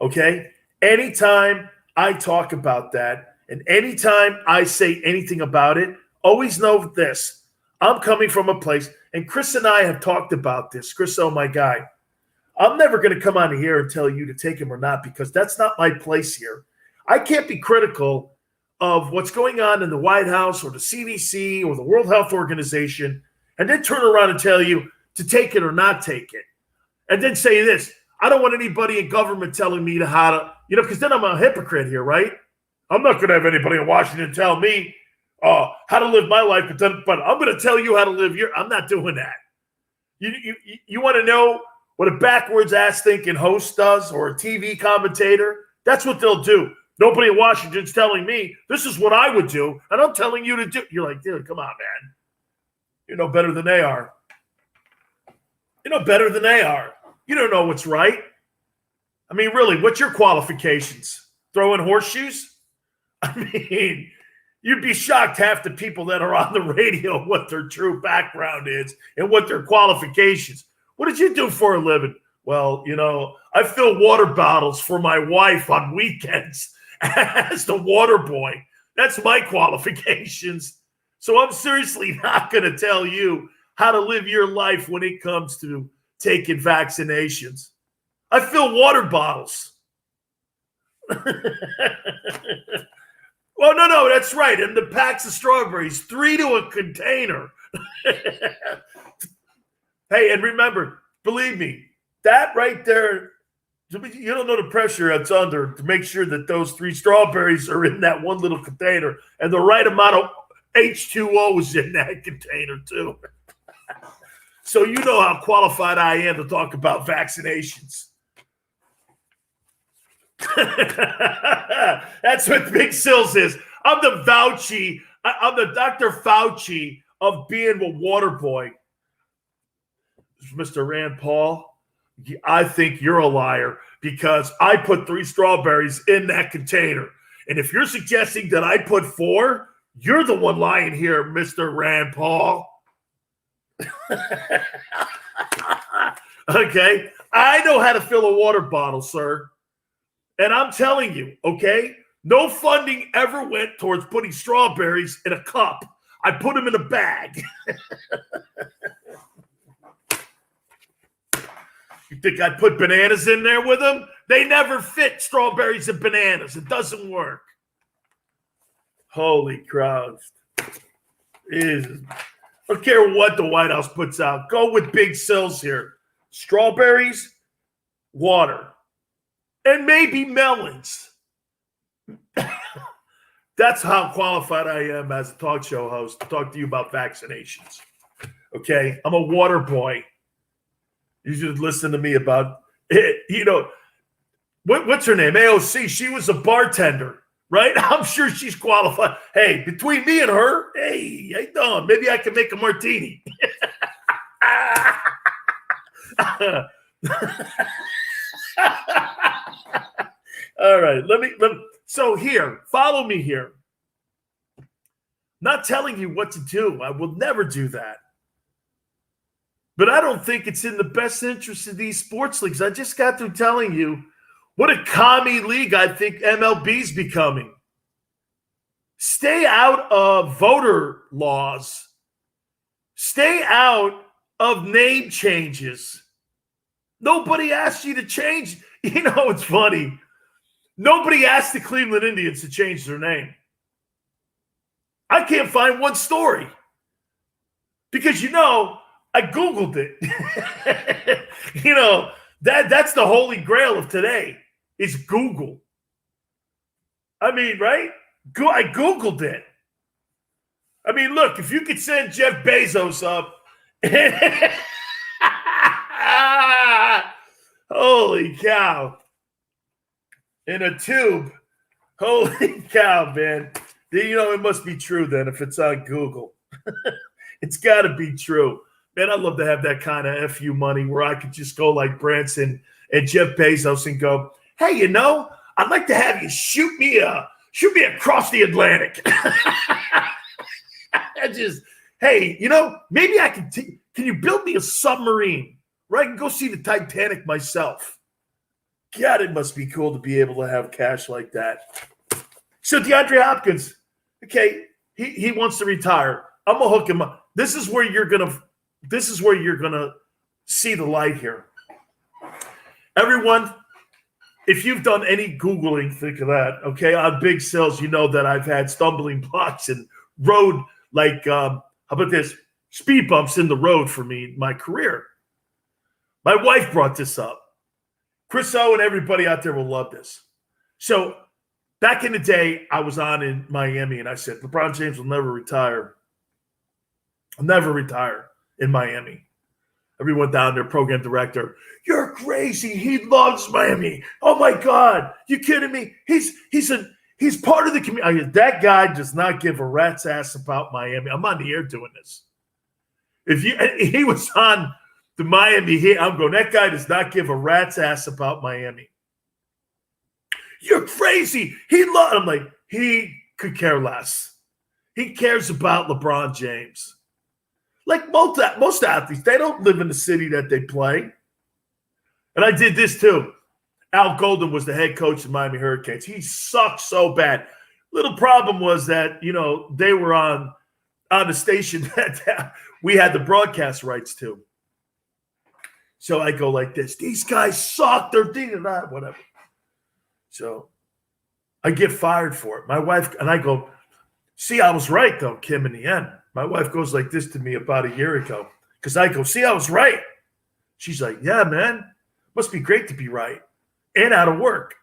okay, anytime I talk about that, and anytime I say anything about it, always know this. I'm coming from a place, and Chris and I have talked about this. Chris, oh, my guy. I'm never going to come on here and tell you to take him or not because that's not my place here. I can't be critical of what's going on in the White House or the CDC or the World Health Organization and then turn around and tell you to take it or not take it. And then say this, I don't want anybody in government telling me how to, because then I'm a hypocrite here, right? I'm not going to have anybody in Washington tell me Oh, how to live my life, but I'm going to tell you how to live your. I'm not doing that. You want to know what a backwards ass thinking host does or a TV commentator? That's what they'll do. Nobody in Washington's telling me this is what I would do, and I'm telling you to do. You're like, dude, come on, man. You know better than they are. You know better than they are. You don't know what's right. I mean, really, what's your qualifications? Throwing horseshoes? I mean, you'd be shocked half the people that are on the radio what their true background is and what their qualifications. What did you do for a living? Well, you know, I fill water bottles for my wife on weekends as the water boy. That's my qualifications. So I'm seriously not going to tell you how to live your life when it comes to taking vaccinations. I fill water bottles. Well, no, that's right. And the packs of strawberries, 3 to a container. Hey, and remember, believe me, that right there, you don't know the pressure that's under to make sure that those 3 strawberries are in that one little container and the right amount of H2O is in that container too. So you know how qualified I am to talk about vaccinations. That's what Big Sills is. I'm the Fauci. I'm the Dr. Fauci of being a water boy. Mr. Rand Paul, I think you're a liar because I put 3 strawberries in that container. And if you're suggesting that I put 4, you're the one lying here, Mr. Rand Paul. Okay? I know how to fill a water bottle, sir. And I'm telling you, okay, no funding ever went towards putting strawberries in a cup. I put them in a bag. You think I put bananas in there with them? They never fit strawberries and bananas. It doesn't work. Holy Christ. I don't care what the White House puts out. Go with Big Sills here. Strawberries, water. And maybe melons. That's how qualified I am as a talk show host to talk to you about vaccinations. Okay? I'm a water boy. You should listen to me about it. You know, what's her name? AOC. She was a bartender, right? I'm sure she's qualified. Hey, between me and her, hey, how you doing? Maybe I can make a martini. All right, let me. So here, follow me here. Not telling you what to do. I will never do that. But I don't think it's in the best interest of these sports leagues. I just got through telling you what a commie league I think MLB's becoming. Stay out of voter laws. Stay out of name changes. Nobody asked you to change. You know, it's funny. Nobody asked the Cleveland Indians to change their name. I can't find one story. Because, you know, I Googled it. You know, that's the holy grail of today is Google. I mean, right? I Googled it. I mean, look, if you could send Jeff Bezos up. Holy cow. In a tube. Holy cow, man. You know, it must be true then if it's on Google. It's got to be true. Man, I'd love to have that kind of FU money where I could just go like Branson and Jeff Bezos and go, hey, you know, I'd like to have you shoot me across the Atlantic. Hey, you know, maybe I can can you build me a submarine where I can go see the Titanic myself? God, it must be cool to be able to have cash like that. So DeAndre Hopkins, okay, he wants to retire. I'm gonna hook him up. This is where you're gonna see the light here. Everyone, if you've done any Googling, think of that. Okay, on Big Sills, you know that I've had stumbling blocks and road how about this? Speed bumps in the road for me in my career. My wife brought this up. Chris O and everybody out there will love this. So Back in the day, I was on in Miami, and I said, LeBron James will never retire. I'll never retire in Miami. Everyone down there, program director, you're crazy. He loves Miami. Oh my God, you kidding me? He's part of the community. That guy does not give a rat's ass about Miami. I'm on the air doing this. He was on the Miami Heat, I'm going, that guy does not give a rat's ass about Miami. You're crazy. I'm like, he could care less. He cares about LeBron James. Like most athletes, they don't live in the city that they play. And I did this too. Al Golden was the head coach of the Miami Hurricanes. He sucked so bad. Little problem was that, they were on the station that we had the broadcast rights to. So I go like this. These guys suck. They're thinking that, whatever. So I get fired for it. My wife, and I go, see, I was right, though, Kim, in the end. My wife goes like this to me about a year ago. Because I go, see, I was right. She's like, yeah, man. Must be great to be right. And out of work.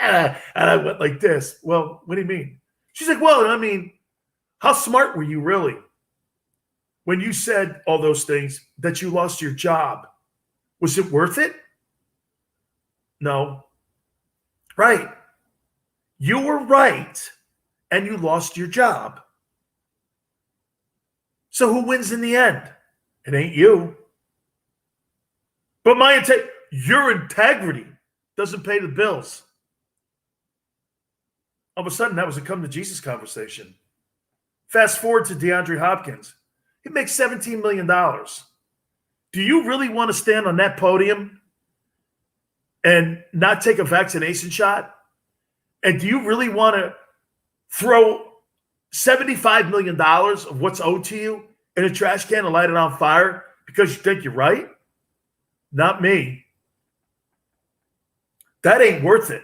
And I went like this. Well, what do you mean? She's like, well, I mean, how smart were you really when you said all those things that you lost your job? Was it worth it? No. Right. You were right, and you lost your job. So who wins in the end? It ain't you. But your integrity doesn't pay the bills. All of a sudden, that was a come to Jesus conversation. Fast forward to DeAndre Hopkins. He makes $17 million. Do you really want to stand on that podium and not take a vaccination shot? And do you really want to throw $75 million of what's owed to you in a trash can and light it on fire because you think you're right? Not me. That ain't worth it.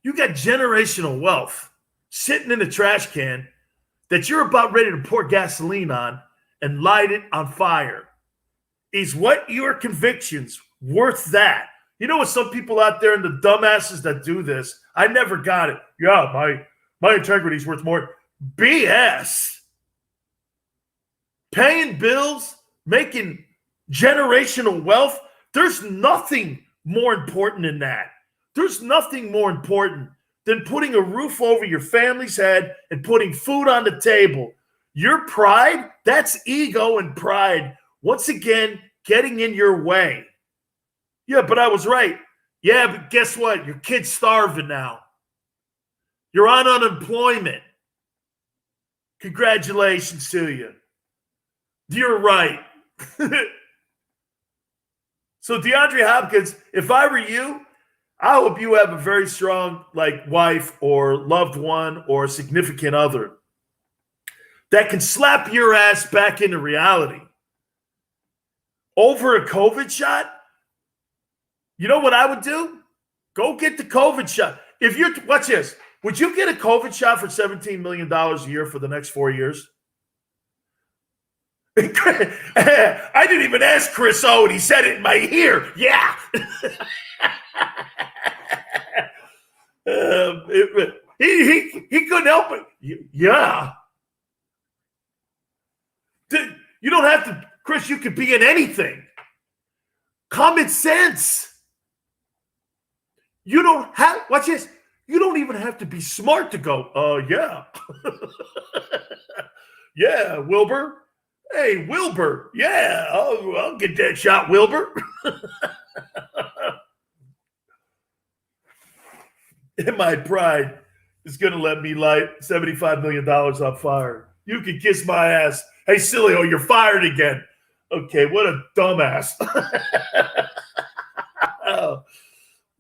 You got generational wealth sitting in a trash can that you're about ready to pour gasoline on and light it on fire. Is what your convictions worth that? You know what, some people out there and the dumbasses that do this, I never got it. Yeah, my integrity is worth more. BS. Paying bills, making generational wealth, there's nothing more important than that. There's nothing more important than putting a roof over your family's head and putting food on the table. Your pride, that's ego and pride. Once again, getting in your way. Yeah, but I was right. Yeah, but guess what? Your kid's starving now. You're on unemployment. Congratulations to you. You're right. So DeAndre Hopkins, if I were you, I hope you have a very strong wife or loved one or significant other that can slap your ass back into reality. Over a COVID shot, you know what I would do? Go get the COVID shot. Watch this. Would you get a COVID shot for $17 million a year for the next 4 years? I didn't even ask Chris Owen. He said it in my ear. Yeah. He couldn't help it. Yeah. You don't have to, Chris, you could be in anything. Common sense. You don't have, watch this. You don't even have to be smart to go, yeah. Yeah, Wilbur. Hey, Wilbur. Yeah, I'll get that shot, Wilbur. And my pride is going to let me light $75 million on fire. You can kiss my ass. Hey, Sileo, you're fired again. Okay, what a dumbass.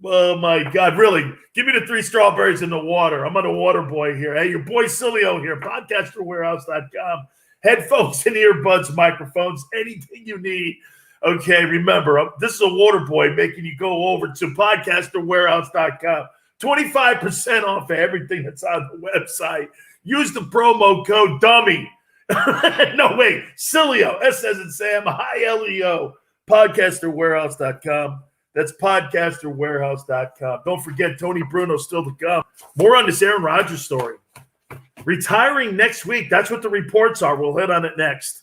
Oh, my God. Really, give me the 3 strawberries in the water. I'm on a water boy here. Hey, your boy Sileo here, podcasterwarehouse.com. Headphones and earbuds, microphones, anything you need. Okay, remember, this is a water boy making you go over to podcasterwarehouse.com. 25% off of everything that's on the website. Use the promo code DUMMY. No, wait, Sileo, S as in Sam, I-L-E-O, podcasterwarehouse.com. That's podcasterwarehouse.com. Don't forget, Tony Bruno still to come. More on this Aaron Rodgers story. Retiring next week. That's what the reports are. We'll hit on it next.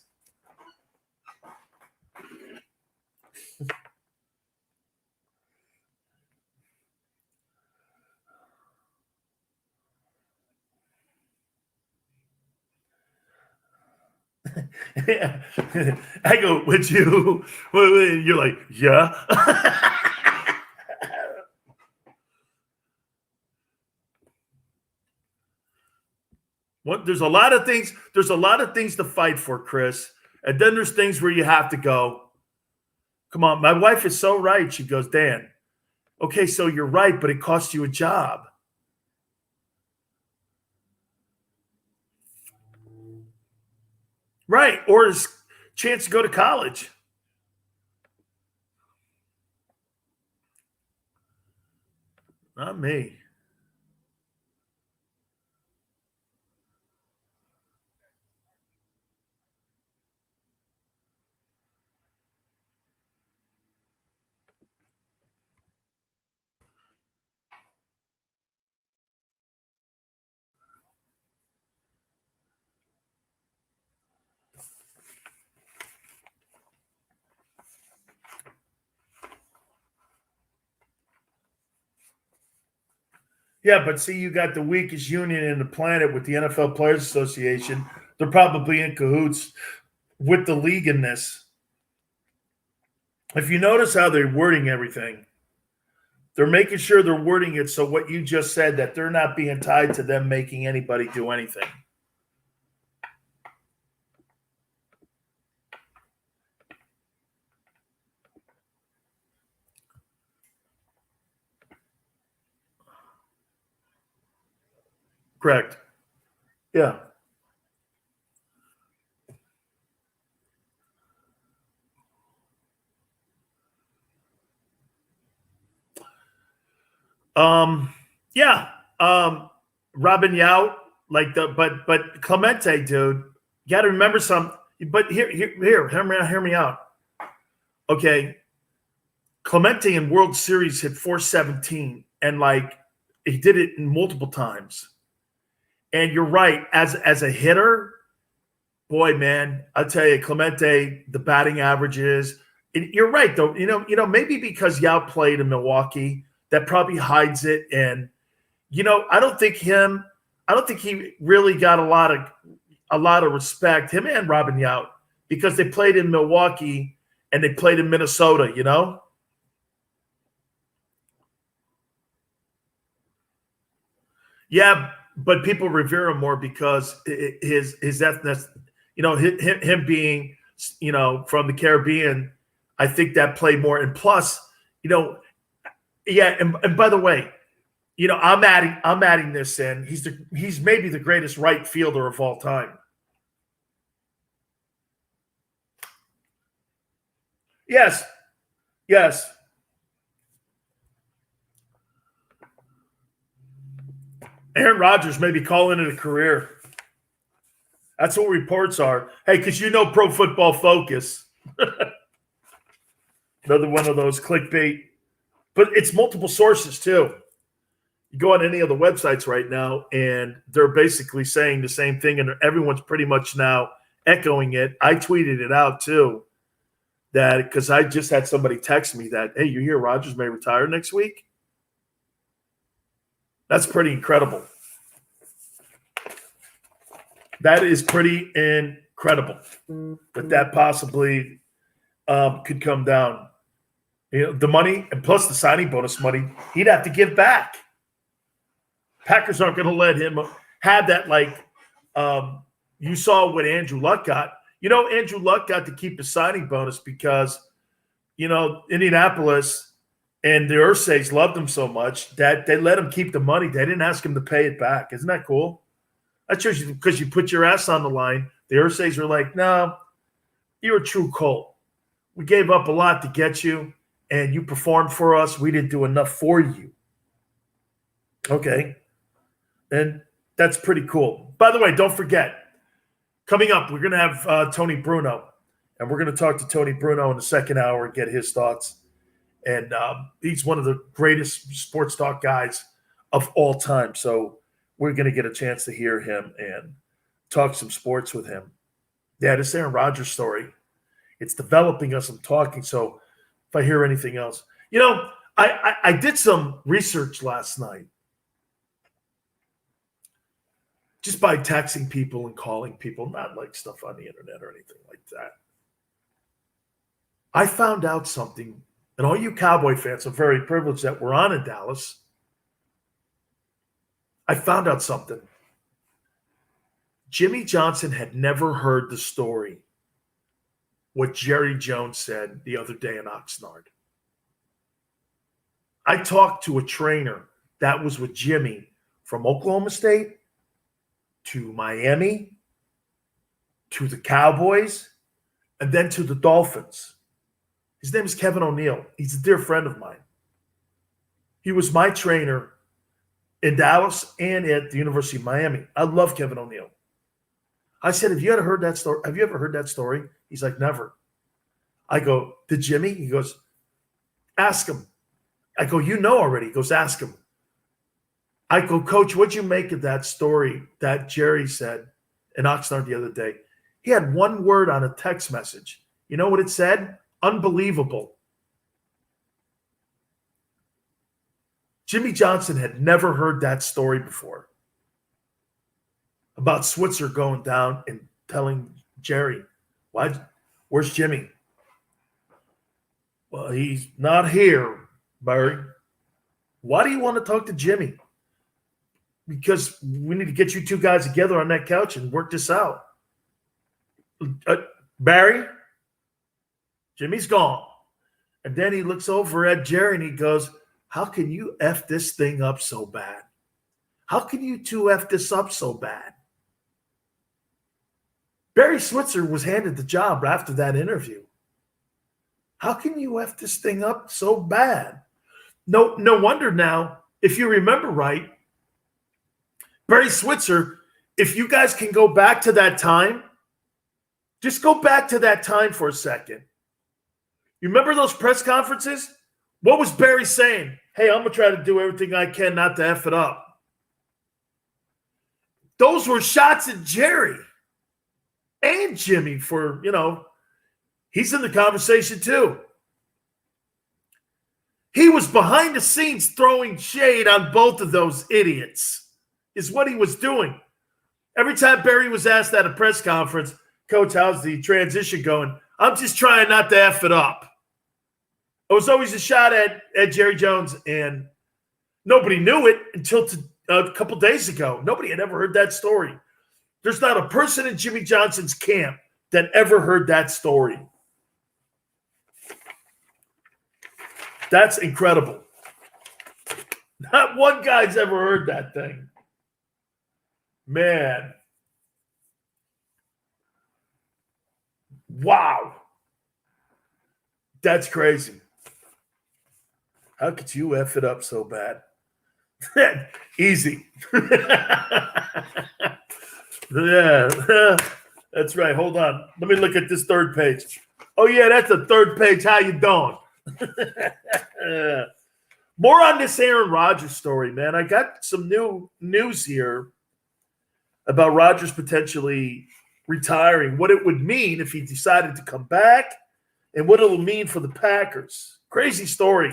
I go, would you? You're like, yeah. There's a lot of things. There's a lot of things to fight for, Chris. And then there's things where you have to go, come on, my wife is so right. She goes, Dan, okay, so you're right, but it costs you a job. Right. Or a chance to go to college. Not me. Yeah, but see, you got the weakest union in the planet with the NFL Players Association. They're probably in cahoots with the league in this. If you notice how they're wording everything, they're making sure they're wording it so what you just said, that they're not being tied to them making anybody do anything. Correct. Yeah. Yeah. Robin Yount, like but Clemente, dude, you got to remember something. But hear me out. Okay. Clemente in World Series hit 417, and like he did it multiple times. And you're right, as a hitter, boy, man, I'll tell you, Clemente, the batting averages. You're right, though. Maybe because Yount played in Milwaukee, that probably hides it. And I don't think he really got a lot of respect, him and Robin Yount, because they played in Milwaukee and they played in Minnesota. Yeah, but people revere him more because his ethnicity, him being, from the Caribbean, I think that played more. And plus, yeah. And by the way, I'm adding this in. He's maybe the greatest right fielder of all time. Yes. Aaron Rodgers may be calling it a career. That's what reports are. Hey, because Pro Football Focus. Another one of those clickbait. But it's multiple sources, too. You go on any of the websites right now, and they're basically saying the same thing, and everyone's pretty much now echoing it. I tweeted it out, too, that because I just had somebody text me that, hey, you hear Rodgers may retire next week? That's pretty incredible. That is pretty incredible that possibly could come down. The money and plus the signing bonus money, he'd have to give back. Packers aren't going to let him have that like you saw what Andrew Luck got. Andrew Luck got to keep his signing bonus because, Indianapolis and the Ursays loved him so much that they let him keep the money. They didn't ask him to pay it back. Isn't that cool? That shows you because you put your ass on the line. The Ursays were like, no, you're a true Colt. We gave up a lot to get you, and you performed for us. We didn't do enough for you. Okay. And that's pretty cool. By the way, don't forget, coming up, we're going to have Tony Bruno, and we're going to talk to Tony Bruno in the second hour and get his thoughts. And he's one of the greatest sports talk guys of all time. So we're going to get a chance to hear him and talk some sports with him. Yeah, this Aaron Rodgers story, it's developing us. I'm talking. So if I hear anything else, I did some research last night just by texting people and calling people, not like stuff on the internet or anything like that. I found out something, and all you Cowboy fans are very privileged that we're on in Dallas. I found out something. Jimmy Johnson had never heard the story, what Jerry Jones said the other day in Oxnard. I talked to a trainer that was with Jimmy from Oklahoma State to Miami to the Cowboys and then to the Dolphins. His name is Kevin O'Neill. He's a dear friend of mine. He was my trainer in Dallas and at the University of Miami. I love Kevin O'Neill. I said, have you ever heard that story? Have you ever heard that story? He's like, never. I go, did Jimmy? He goes, ask him. I go, you know already. He goes, ask him. I go, Coach, what'd you make of that story that Jerry said in Oxnard the other day? He had one word on a text message. You know what it said? Unbelievable. Jimmy Johnson had never heard that story before about Switzer going down and telling Jerry, where's Jimmy? Well, he's not here, Barry. Why do you want to talk to Jimmy? Because we need to get you two guys together on that couch and work this out. Barry, Jimmy's gone. And then he looks over at Jerry and he goes, how can you F this thing up so bad? How can you two F this up so bad? Barry Switzer was handed the job after that interview. How can you F this thing up so bad? No wonder now, if you remember right, Barry Switzer, if you guys can go back to that time, just go back to that time for a second. You remember those press conferences? What was Barry saying? Hey, I'm going to try to do everything I can not to F it up. Those were shots at Jerry and Jimmy for, he's in the conversation too. He was behind the scenes throwing shade on both of those idiots, is what he was doing. Every time Barry was asked at a press conference, Coach, how's the transition going? I'm just trying not to F it up. It was always a shot at Jerry Jones, and nobody knew it until a couple days ago. Nobody had ever heard that story. There's not a person in Jimmy Johnson's camp that ever heard that story. That's incredible. Not one guy's ever heard that thing. Man. Wow. That's crazy. How could you F it up so bad? Easy. Yeah, that's right. Hold on. Let me look at this third page. Oh, yeah, that's the third page. How you doing? More on this Aaron Rodgers story, man. I got some new news here about Rodgers potentially retiring, what it would mean if he decided to come back, and what it will mean for the Packers. Crazy story.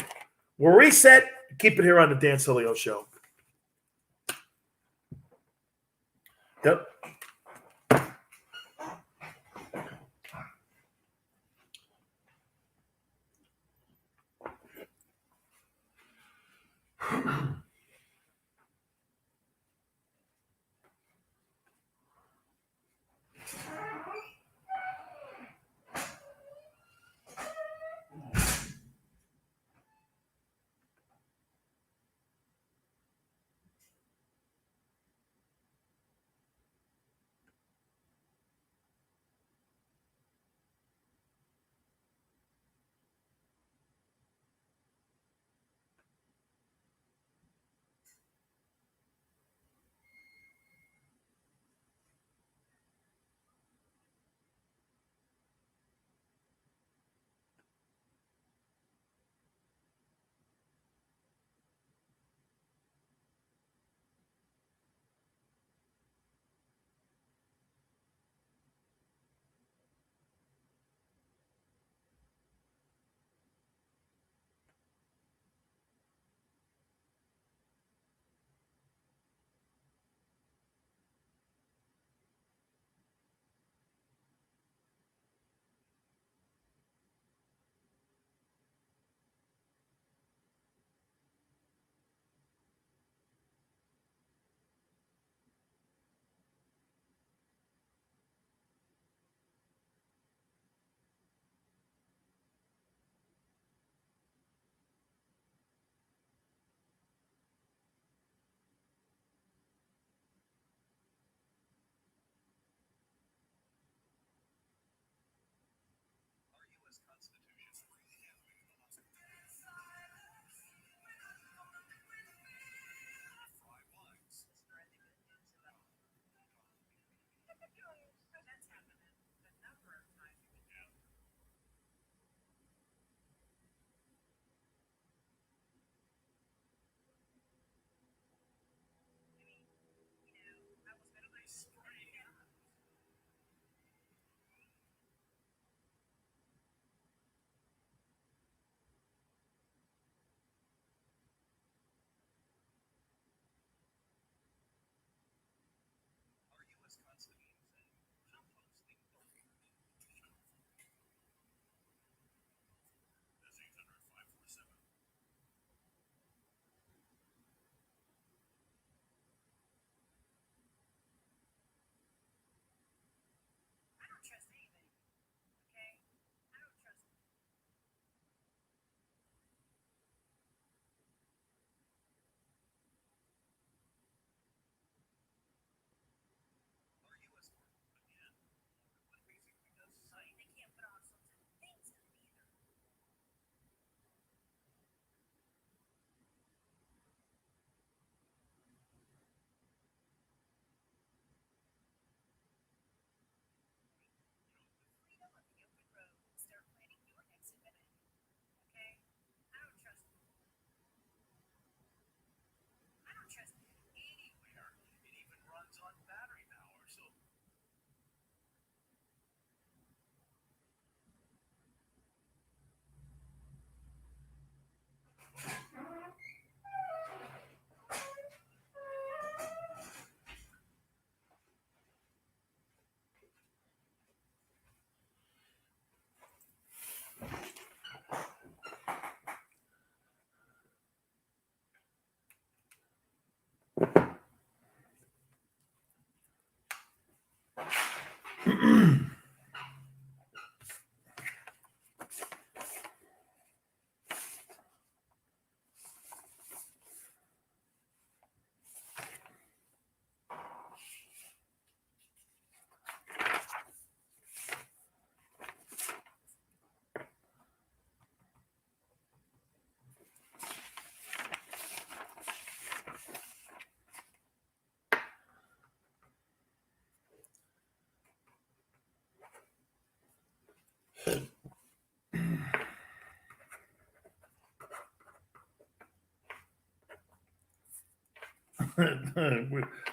We'll reset. Keep it here on the Dan Sileo Show. Yep.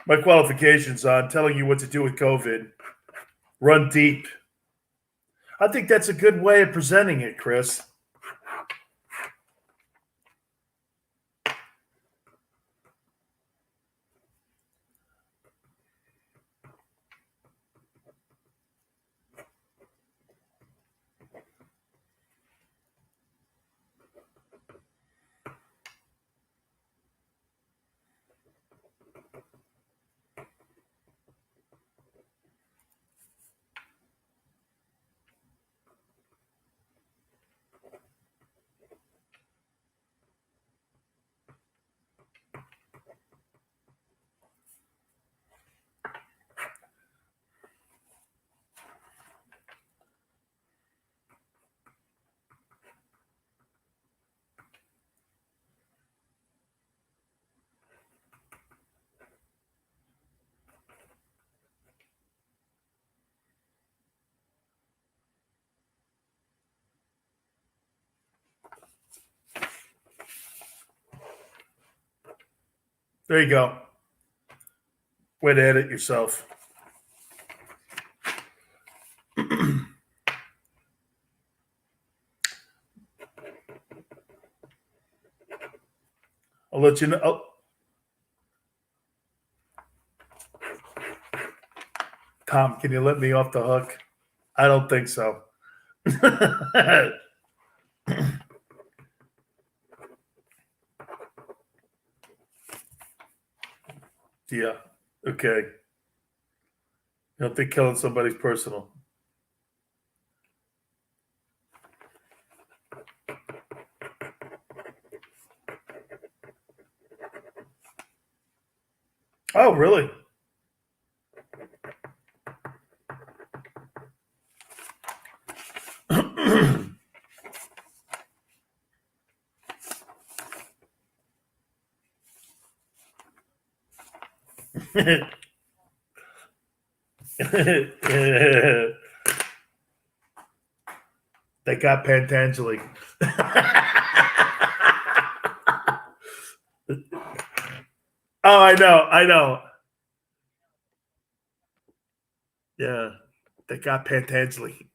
My qualifications on telling you what to do with COVID. Run deep. I think that's a good way of presenting it, Chris. There you go. Way to edit yourself. I'll let you know. Oh. Tom, can you let me off the hook? I don't think so. Yeah. Okay. You don't think killing somebody's personal? Oh, really? They got Pantangeli. Oh, I know. Yeah, they got Pantangeli.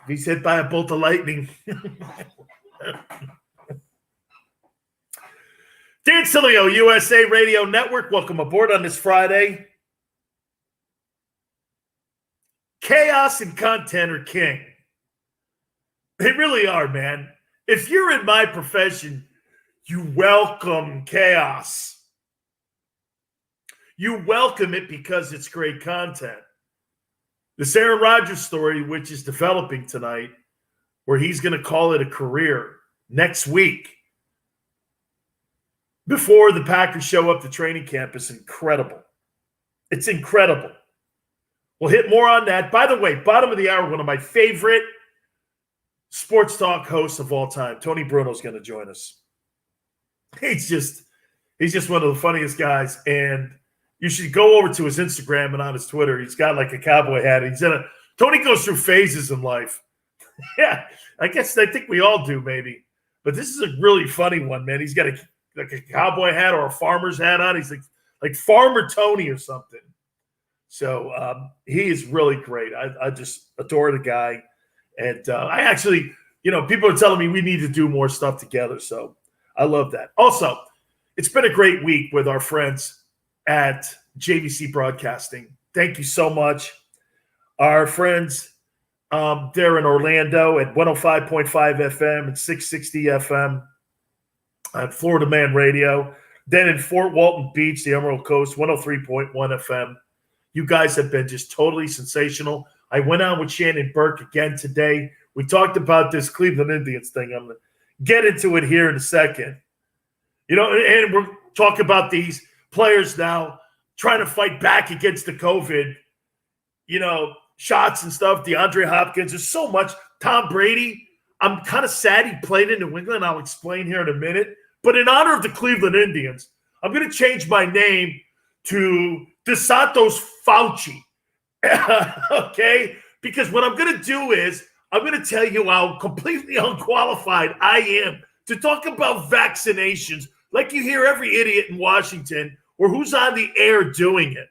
He's hit by a bolt of lightning. Dan Sileo, USA Radio Network. Welcome aboard on this Friday. Chaos and content are king. They really are, man. If you're in my profession, you welcome chaos. You welcome it because it's great content. This Aaron Rodgers story, which is developing tonight, where he's going to call it a career next week before the Packers show up to training camp, is incredible. It's incredible. We'll hit more on that. By the way, bottom of the hour, one of my favorite sports talk hosts of all time, Tony Bruno's going to join us. He's just one of the funniest guys, and you should go over to his Instagram and on his Twitter. He's got like a cowboy hat. Tony goes through phases in life. Yeah, I think we all do maybe, but this is a really funny one, man. He's got a cowboy hat or a farmer's hat on. He's like Farmer Tony or something. So he is really great. I just adore the guy. And I actually, people are telling me we need to do more stuff together. So I love that. Also, it's been a great week with our friends at JVC Broadcasting. Thank you so much. Our friends there in Orlando at 105.5 FM and 660 FM. on Florida Man Radio. Then in Fort Walton Beach, the Emerald Coast, 103.1 FM. You guys have been just totally sensational. I went on with Shannon Burke again today. We talked about this Cleveland Indians thing. I'm going to get into it here in a second. You know, and we're talking about these players now trying to fight back against the COVID, you know, shots and stuff. DeAndre Hopkins, there's so much. Tom Brady, I'm kind of sad he played in New England. I'll explain here in a minute. But in honor of the Cleveland Indians, I'm going to change my name to DeSantos Fauci. Okay? Because what I'm going to do is I'm going to tell you how completely unqualified I am to talk about vaccinations like you hear every idiot in Washington or who's on the air doing it.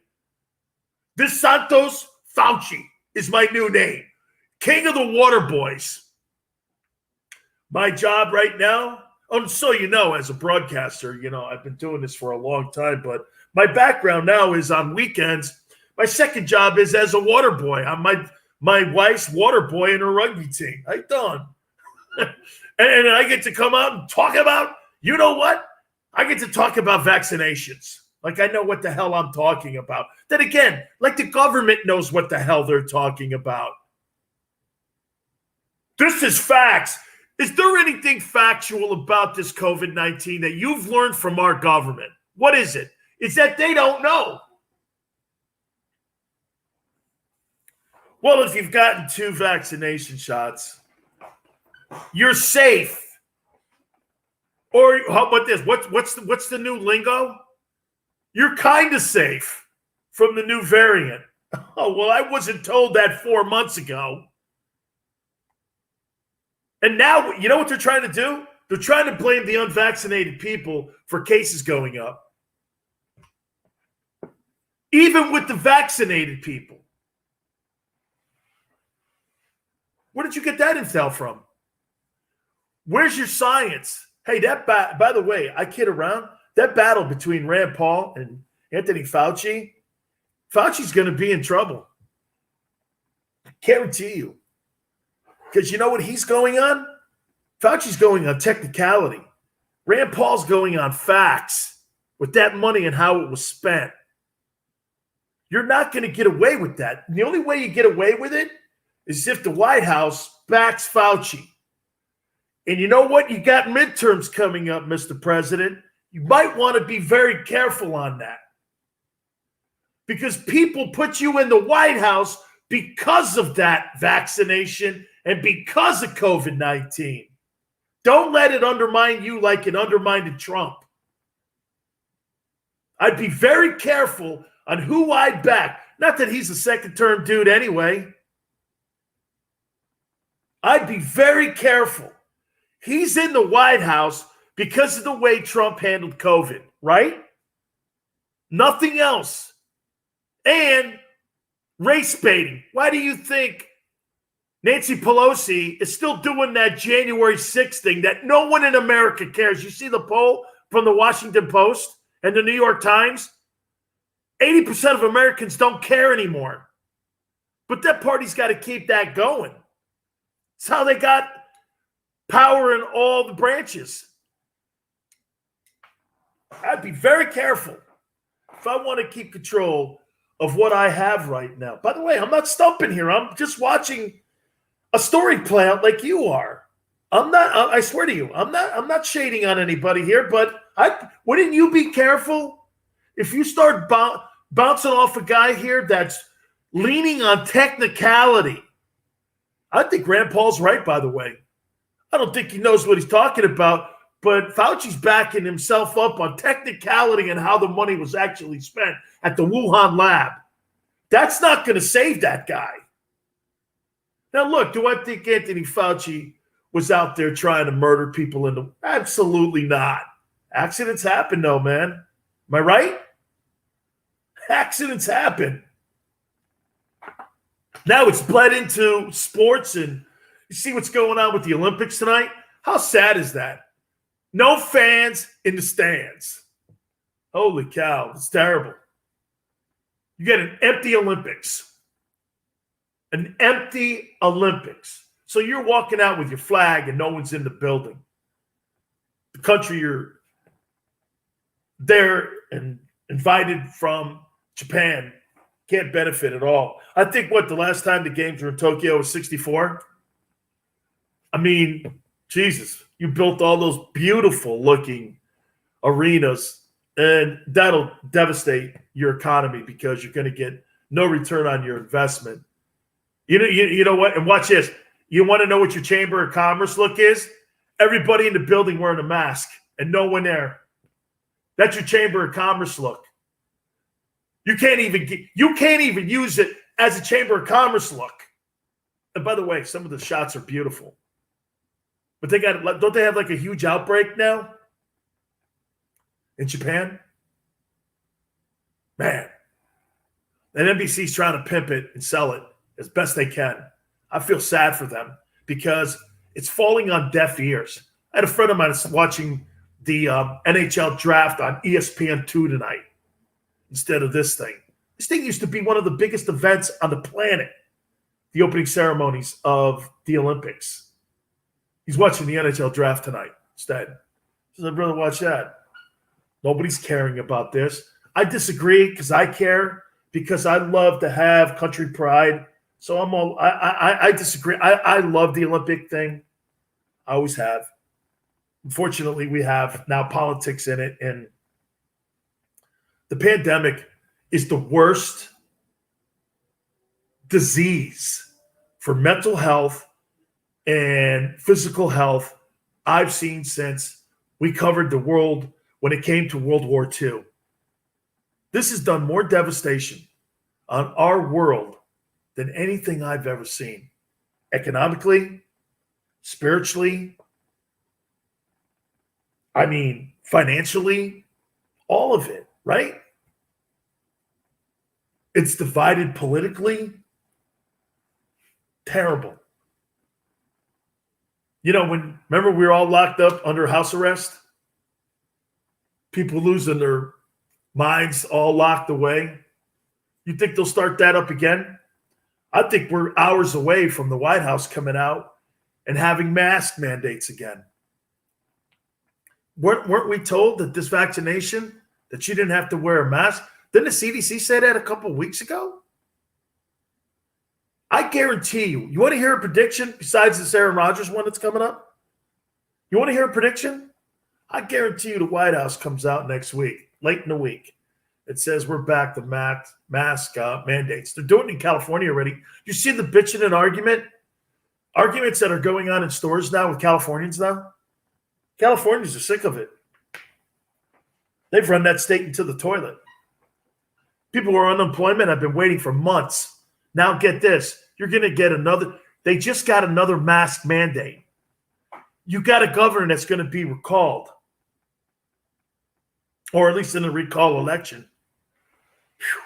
DeSantos Fauci is my new name. King of the Water Boys. My job right now, so you know, as a broadcaster, you know, I've been doing this for a long time, but my background now is on weekends. My second job is as a water boy. I'm my wife's water boy in her rugby team. I done. And I get to come out and talk about, you know what? I get to talk about vaccinations. Like I know what the hell I'm talking about. Then again, like the government knows what the hell they're talking about. This is facts. Is there anything factual about this COVID-19 that you've learned from our government? What is it? It's that they don't know. Well, if you've gotten 2 vaccination shots, you're safe. Or how about this? What's the new lingo? You're kind of safe from the new variant. Oh, well, I wasn't told that 4 months ago. And now, you know what they're trying to do? They're trying to blame the unvaccinated people for cases going up. Even with the vaccinated people. Where did you get that intel from? Where's your science? Hey, by the way, I kid around. That battle between Rand Paul and Anthony Fauci's going to be in trouble. I guarantee you. Because you know what he's going on? Fauci's going on technicality. Rand Paul's going on facts with that money and how it was spent. You're not going to get away with that. And the only way you get away with it is if the White House backs Fauci. And you know what? You got midterms coming up, Mr. President. You might want to be very careful on that. Because people put you in the White House because of that vaccination and because of COVID-19. Don't let it undermine you like it undermined Trump. I'd be very careful on who I back. Not that he's a second-term dude anyway. I'd be very careful. He's in the White House because of the way Trump handled COVID, right? Nothing else. And race baiting. Why do you think Nancy Pelosi is still doing that January 6th thing that no one in America cares? You see the poll from the Washington Post and the New York Times? 80% of Americans don't care anymore. But that party's got to keep that going. It's how they got power in all the branches. I'd be very careful if I want to keep control of what I have right now. By the way, I'm not stumping here. I'm just watching a story play out like you are. I swear to you, I'm not shading on anybody here, but wouldn't you be careful if you start bouncing off a guy here that's leaning on technicality? I think Rand Paul's right, by the way. I don't think he knows what he's talking about, but Fauci's backing himself up on technicality and how the money was actually spent at the Wuhan lab. That's not going to save that guy. Now, look, do I think Anthony Fauci was out there trying to murder people in the... Absolutely not. Accidents happen, though, man. Am I right? Accidents happen. Now it's bled into sports, and you see what's going on with the Olympics tonight? How sad is that? No fans in the stands. Holy cow, it's terrible. You get an empty Olympics. An empty Olympics. So you're walking out with your flag and no one's in the building. The country you're they're invited from Japan can't benefit at all. I think the last time the games were in Tokyo was 64. I mean, Jesus, you built all those beautiful looking arenas, and that'll devastate your economy because you're going to get no return on your investment. You know what? And watch this. You want to know what your Chamber of Commerce look is? Everybody in the building wearing a mask and no one there. That's your Chamber of Commerce look. You can't even use it as a Chamber of Commerce look. And by the way, some of the shots are beautiful. But don't they have like a huge outbreak now in Japan? Man. And NBC's trying to pimp it and sell it as best they can. I feel sad for them because it's falling on deaf ears. I had a friend of mine that's watching the NHL draft on ESPN2 tonight instead of this thing. This thing used to be one of the biggest events on the planet, the opening ceremonies of the Olympics. He's watching the NHL draft tonight instead. He says, I'd rather watch that. Nobody's caring about this. I disagree because I care, because I love to have country pride. So I disagree. I love the Olympic thing. I always have. Unfortunately, we have now politics in it, and the pandemic is the worst disease for mental health and physical health I've seen since we covered the world when it came to World War II. This has done more devastation on our world than anything I've ever seen. Economically, spiritually, I mean, financially, all of it, right? It's divided politically. Terrible. You know, remember we were all locked up under house arrest? People losing their minds, all locked away. You think they'll start that up again? I think we're hours away from the White House coming out and having mask mandates again. Weren't we told that this vaccination, that you didn't have to wear a mask? Didn't the CDC say that a couple of weeks ago? I guarantee you. You want to hear a prediction besides this Aaron Rodgers one that's coming up? You want to hear a prediction? I guarantee you the White House comes out next week, late in the week. It says we're back to mask mandates. They're doing it in California already. You see the bitching and arguments that are going on in stores now with Californians now? Californians are sick of it. They've run that state into the toilet. People who are on unemployment have been waiting for months. Now get this. You're going to get they just got another mask mandate. You got a governor that's going to be recalled. Or at least in a recall election. Whew.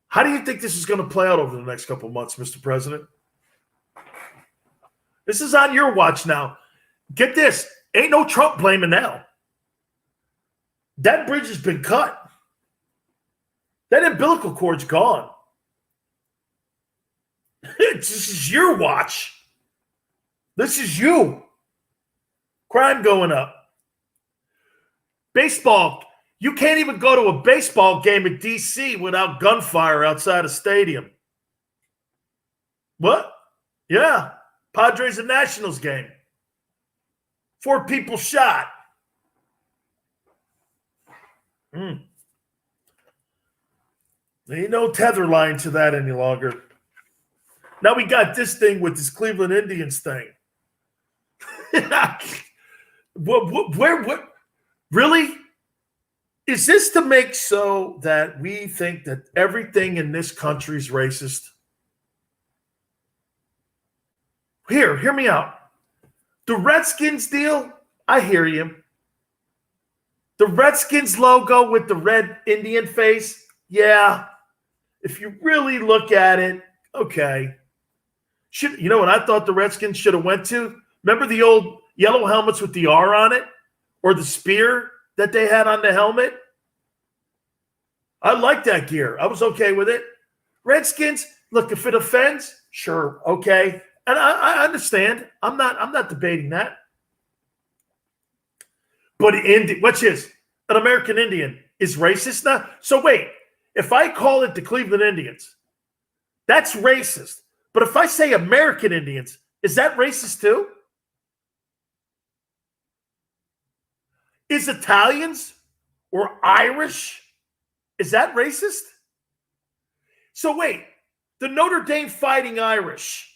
How do you think this is going to play out over the next couple of months, Mr. President? This is on your watch now. Get this. Ain't no Trump blaming now. That bridge has been cut. That umbilical cord's gone. This is your watch. This is you. Crime going up. Baseball. You can't even go to a baseball game in D.C. without gunfire outside a stadium. What? Yeah. Padres and Nationals game. 4 people shot. There ain't no tether line to that any longer. Now we got this thing with this Cleveland Indians thing. What? Really? Is this to make so that we think that everything in this country is racist? Hear me out. The Redskins deal, I hear you. The Redskins logo with the red Indian face, yeah. If you really look at it, okay. You know what I thought the Redskins should have went to? Remember the old yellow helmets with the R on it? Or the spear that they had on the helmet? I like that gear. I was okay with it. Redskins, look, if it offends, sure, okay. And I understand. I'm not debating that. But watch this. An American Indian is racist now? So wait, if I call it the Cleveland Indians, that's racist. But if I say American Indians, is that racist too? Is Italians or Irish, is that racist? So wait, the Notre Dame Fighting Irish,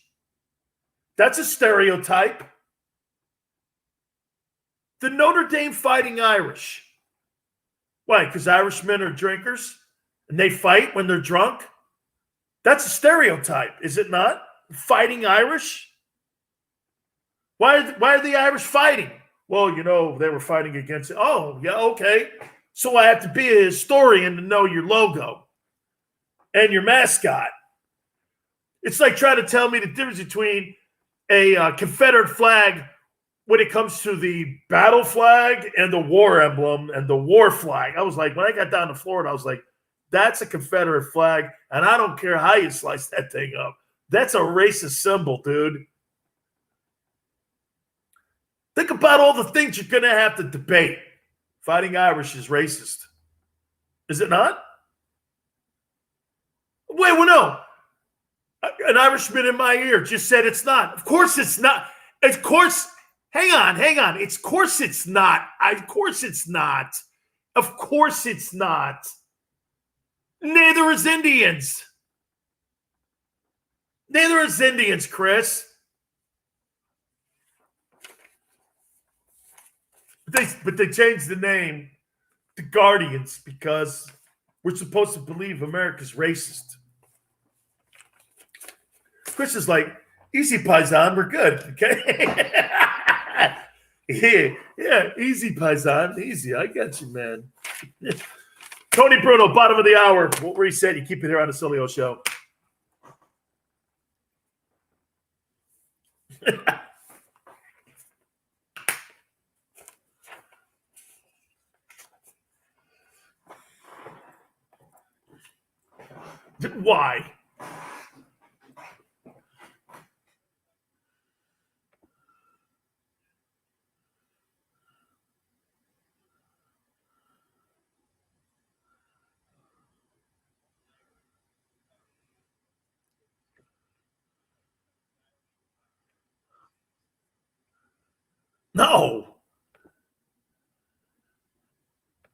that's a stereotype. The Notre Dame Fighting Irish. Why? Because Irishmen are drinkers and they fight when they're drunk? That's a stereotype, is it not? Fighting Irish? Why are the Irish fighting? Well, they were fighting against it. Oh, yeah, okay. So I have to be a historian to know your logo and your mascot. It's like trying to tell me the difference between a Confederate flag when it comes to the battle flag and the war emblem and the war flag. I was like, when I got down to Florida, I was like, that's a Confederate flag, and I don't care how you slice that thing up. That's a racist symbol, dude. Think about all the things you're going to have to debate. Fighting Irish is racist. Is it not? Wait, well, no. An Irishman in my ear just said it's not. Of course it's not. Of course. Hang on. Of course it's not. Of course it's not. Of course it's not. Neither is Indians. Neither is Indians, Chris. But they changed the name to Guardians because we're supposed to believe America's racist. Chris is like, easy, Paisan, we're good, okay? yeah, easy, Paisan, easy. I got you, man. Tony Bruno, bottom of the hour. We'll reset. You keep it here on the Sileo Show. Why? No.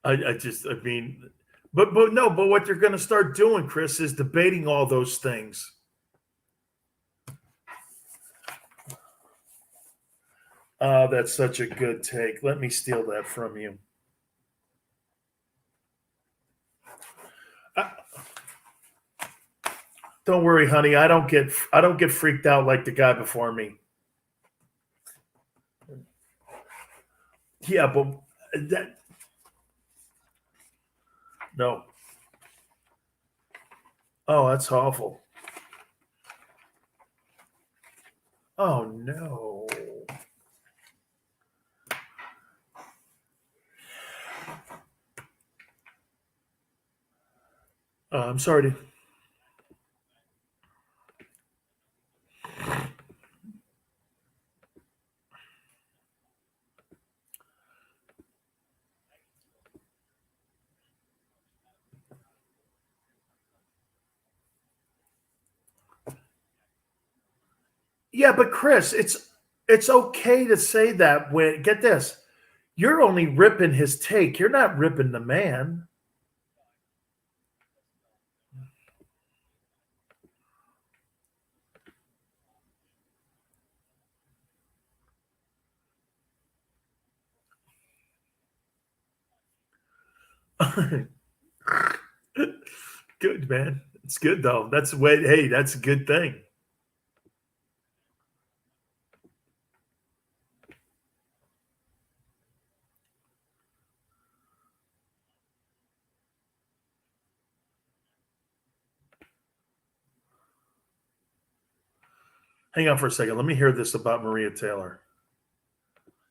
But what they're going to start doing, Chris, is debating all those things. Oh, that's such a good take. Let me steal that from you. Don't worry, honey. I don't get freaked out like the guy before me. Yeah, but that no. Oh, that's awful. Oh no. I'm sorry. Yeah, but Chris, it's okay to say that when get this. You're only ripping his take. You're not ripping the man. Good, man. It's good though. That's the way. Hey, that's a good thing. Hang on for a second. Let me hear this about Maria Taylor.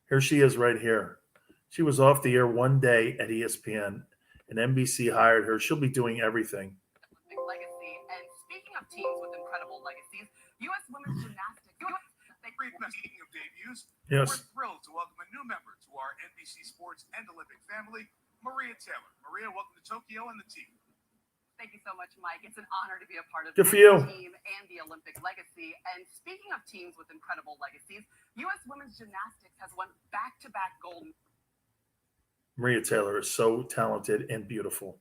Here she is right here. She was off the air one day at ESPN, and NBC hired her. She'll be doing everything. Legacy. And speaking of teams with incredible legacies, U.S. women's gymnastics. Speaking of debuts, Yes. we're thrilled to welcome a new member to our NBC Sports sports and Olympic family, Maria Taylor. Maria, welcome to Tokyo and the team. Thank you so much, Mike. It's an honor to be a part of Good for this you. team and the Olympic legacy. And speaking of teams with incredible legacies, U.S. women's gymnastics has won back-to-back gold. Maria Taylor is so talented and beautiful.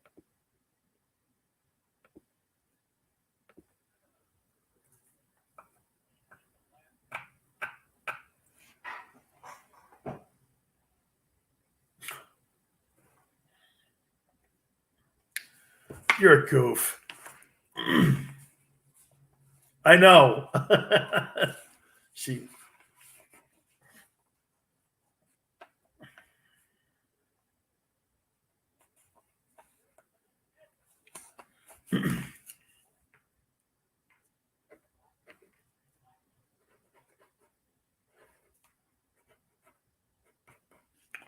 You're a goof. I know. She.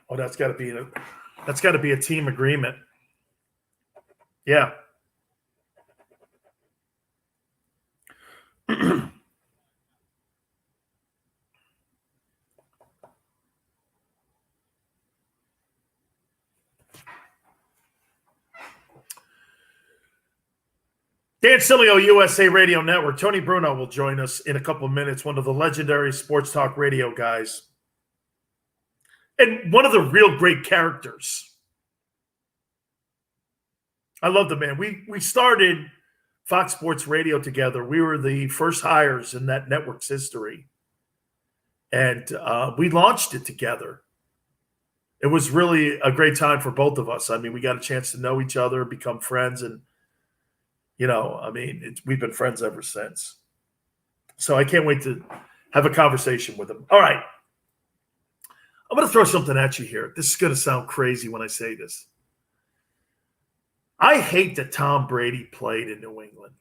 Oh, that's got to be a team agreement. Yeah. Dan Sileo, USA Radio Network. Tony Bruno will join us in a couple of minutes, one of the legendary sports talk radio guys. And one of the real great characters. I love the man. We started Fox Sports Radio together. We were the first hires in that network's history. And we launched it together. It was really a great time for both of us. I mean, we got a chance to know each other, become friends, and we've been friends ever since. So I can't wait to have a conversation with him. All right. I'm going to throw something at you here. This is going to sound crazy when I say this. I hate that Tom Brady played in New England.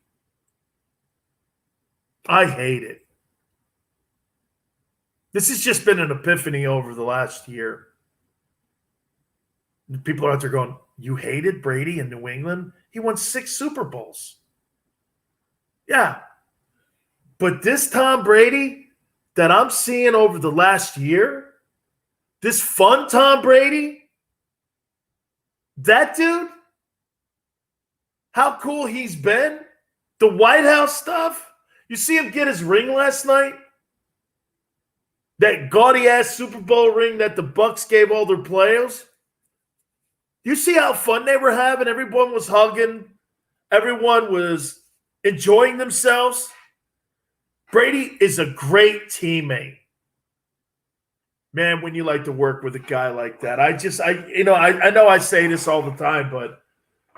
I hate it. This has just been an epiphany over the last year. People are out there going, you hated Brady in New England? He won 6 Super Bowls. Yeah. But this Tom Brady that I'm seeing over the last year, this fun Tom Brady, that dude, how cool he's been. The White House stuff. You see him get his ring last night? That gaudy-ass Super Bowl ring that the Bucs gave all their players? You see how fun they were having? Everyone was hugging. Everyone was enjoying themselves. Brady is a great teammate. Man, when you like to work with a guy like that, I know I say this all the time, but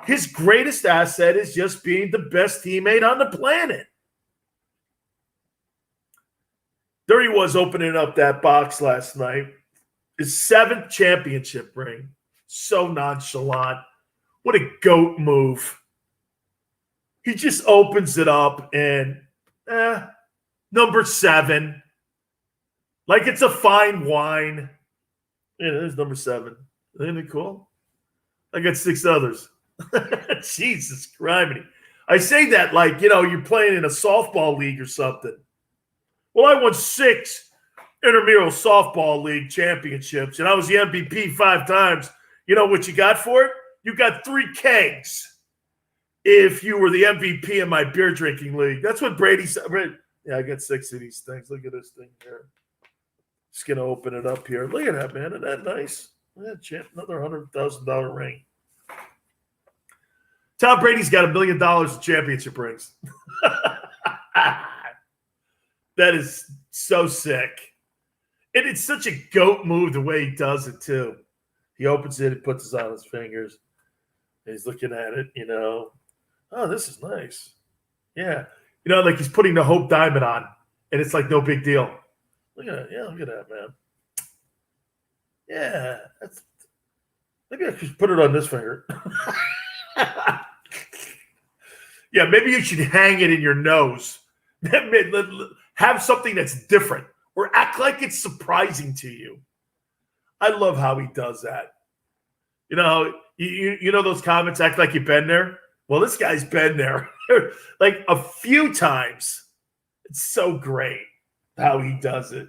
his greatest asset is just being the best teammate on the planet. There he was opening up that box last night. His 7th championship ring. So nonchalant. What a GOAT move. He just opens it up and number 7. Like it's a fine wine. Yeah, there's number 7. Isn't it cool? I got 6 others. Jesus Christ. I say that like, you're playing in a softball league or something. Well, I won 6 intramural softball league championships, and I was the MVP 5 times. You know what you got for it? You got 3 kegs if you were the MVP in my beer drinking league. That's what Brady said. Yeah, I got 6 of these things. Look at this thing here. Just going to open it up here. Look at that, man. Isn't that nice? Yeah, another $100,000 ring. Tom Brady's got $1 million in championship rings. That is so sick. And it's such a GOAT move the way he does it, too. He opens it, he puts it on his fingers. And he's looking at it, Oh, this is nice. Yeah. Like he's putting the Hope Diamond on. And it's like no big deal. Look at that. Yeah, look at that, man. Yeah. Maybe I should put it on this finger. Yeah, maybe you should hang it in your nose. Have something that's different or act like it's surprising to you. I love how he does that. You know those comments, act like you've been there? Well, this guy's been there like a few times. It's so great how he does it.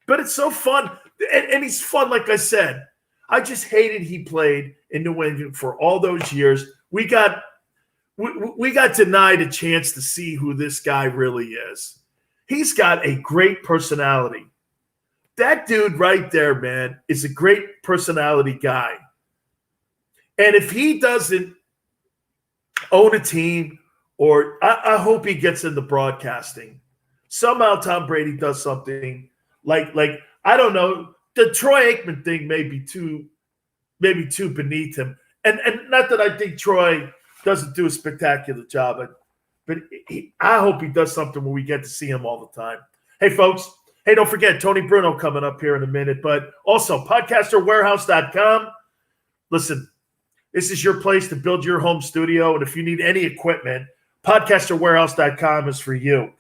But it's so fun. And he's fun, like I said. I just hated he played in New England for all those years. We got denied a chance to see who this guy really is. He's got a great personality. That dude right there, man, is a great personality guy. And if he doesn't own a team, or I hope he gets into broadcasting. Somehow Tom Brady does something like I don't know. The Troy Aikman thing may be too beneath him. And not that I think Troy doesn't do a spectacular job, but I hope he does something where we get to see him all the time. Hey, folks. Hey, don't forget, Tony Bruno coming up here in a minute. But also, podcasterwarehouse.com. Listen, this is your place to build your home studio. And if you need any equipment, podcasterwarehouse.com is for you.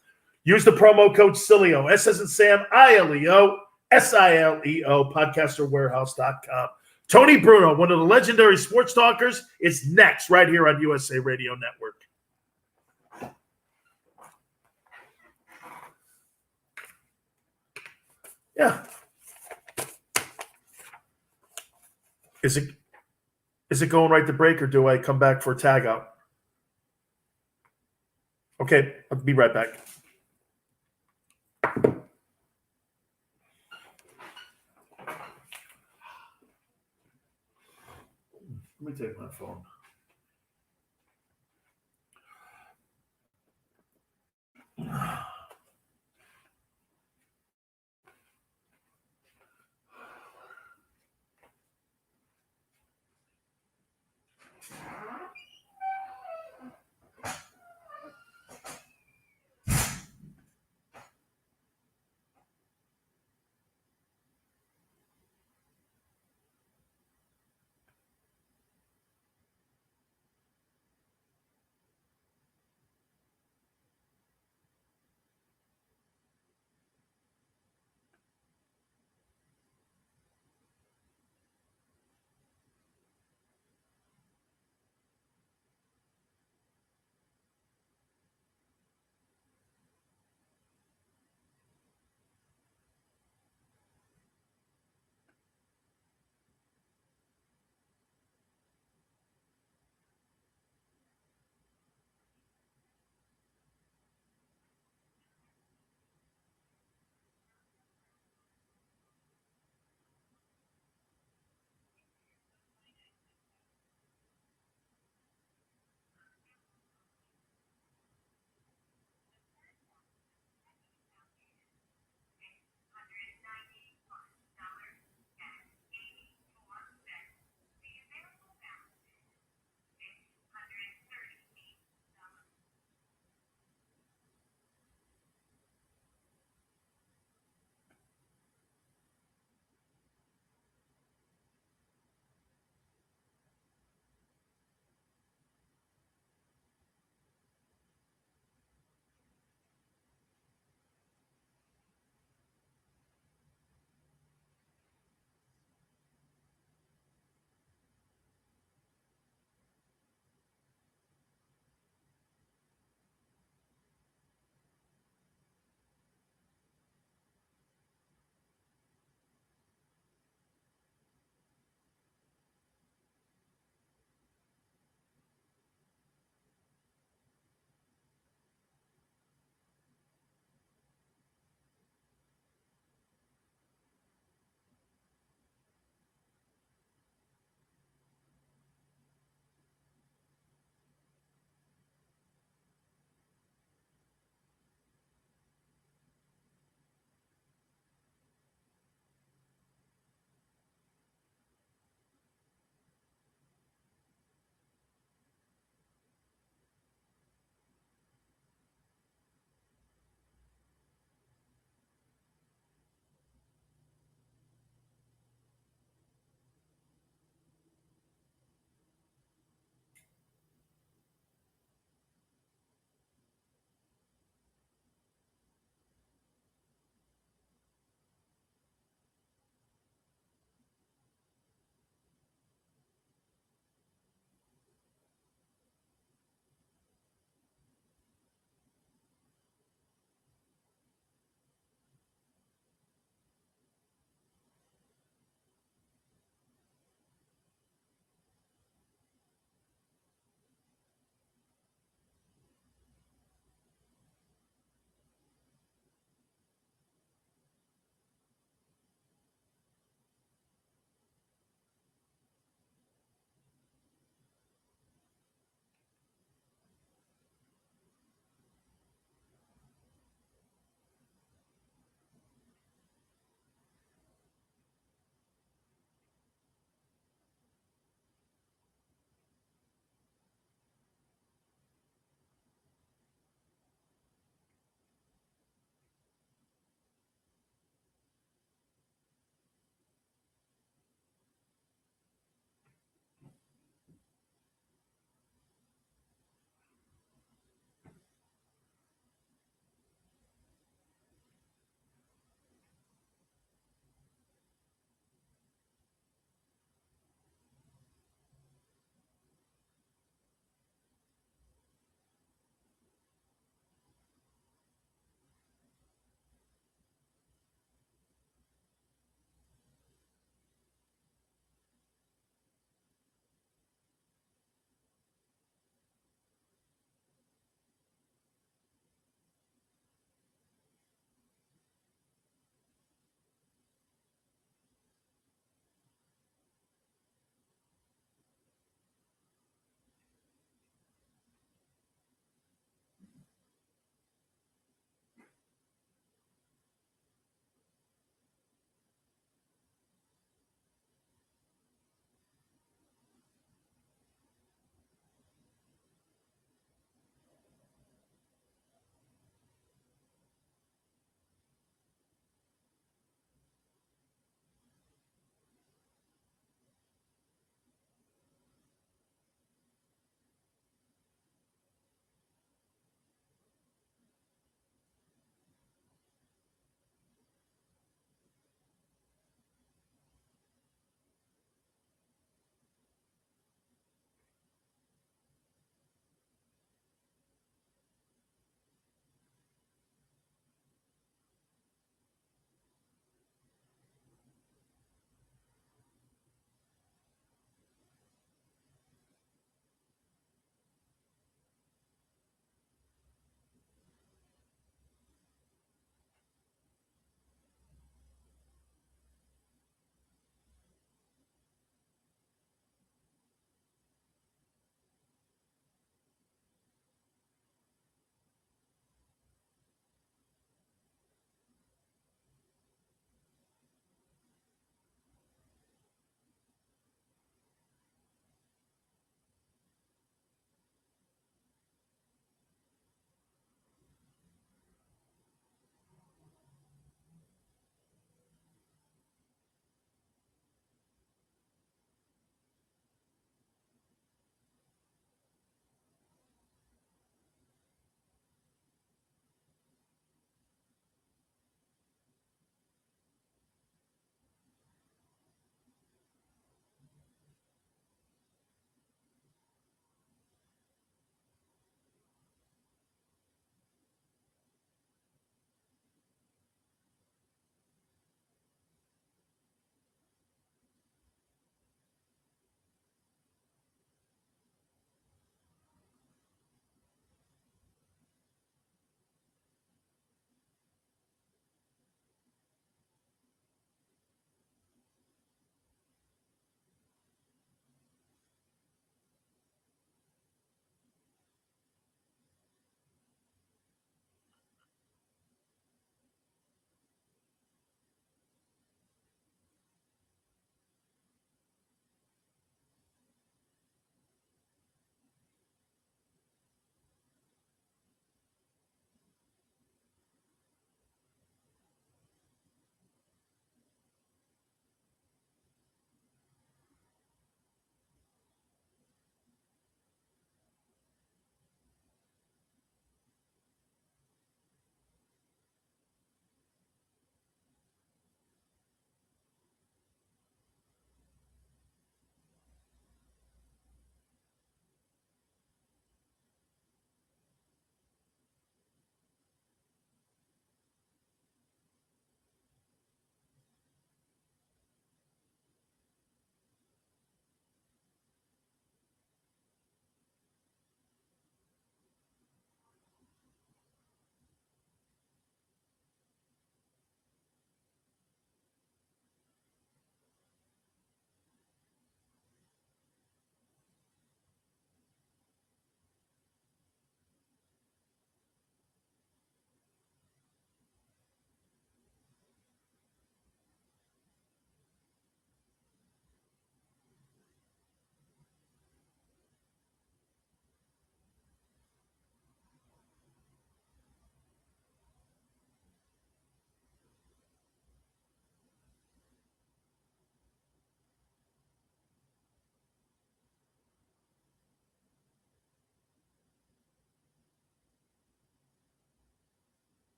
Use the promo code Sileo, S as in Sam, ILEO, SILEO, podcasterwarehouse.com. Tony Bruno, one of the legendary sports talkers, is next right here on USA Radio Network. Yeah. Is it going right to break, or do I come back for a tag out? Okay, I'll be right back. Let me take my phone.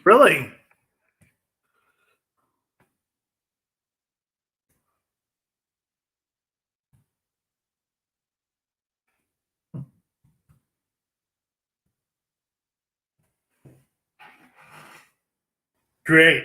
Really? Great.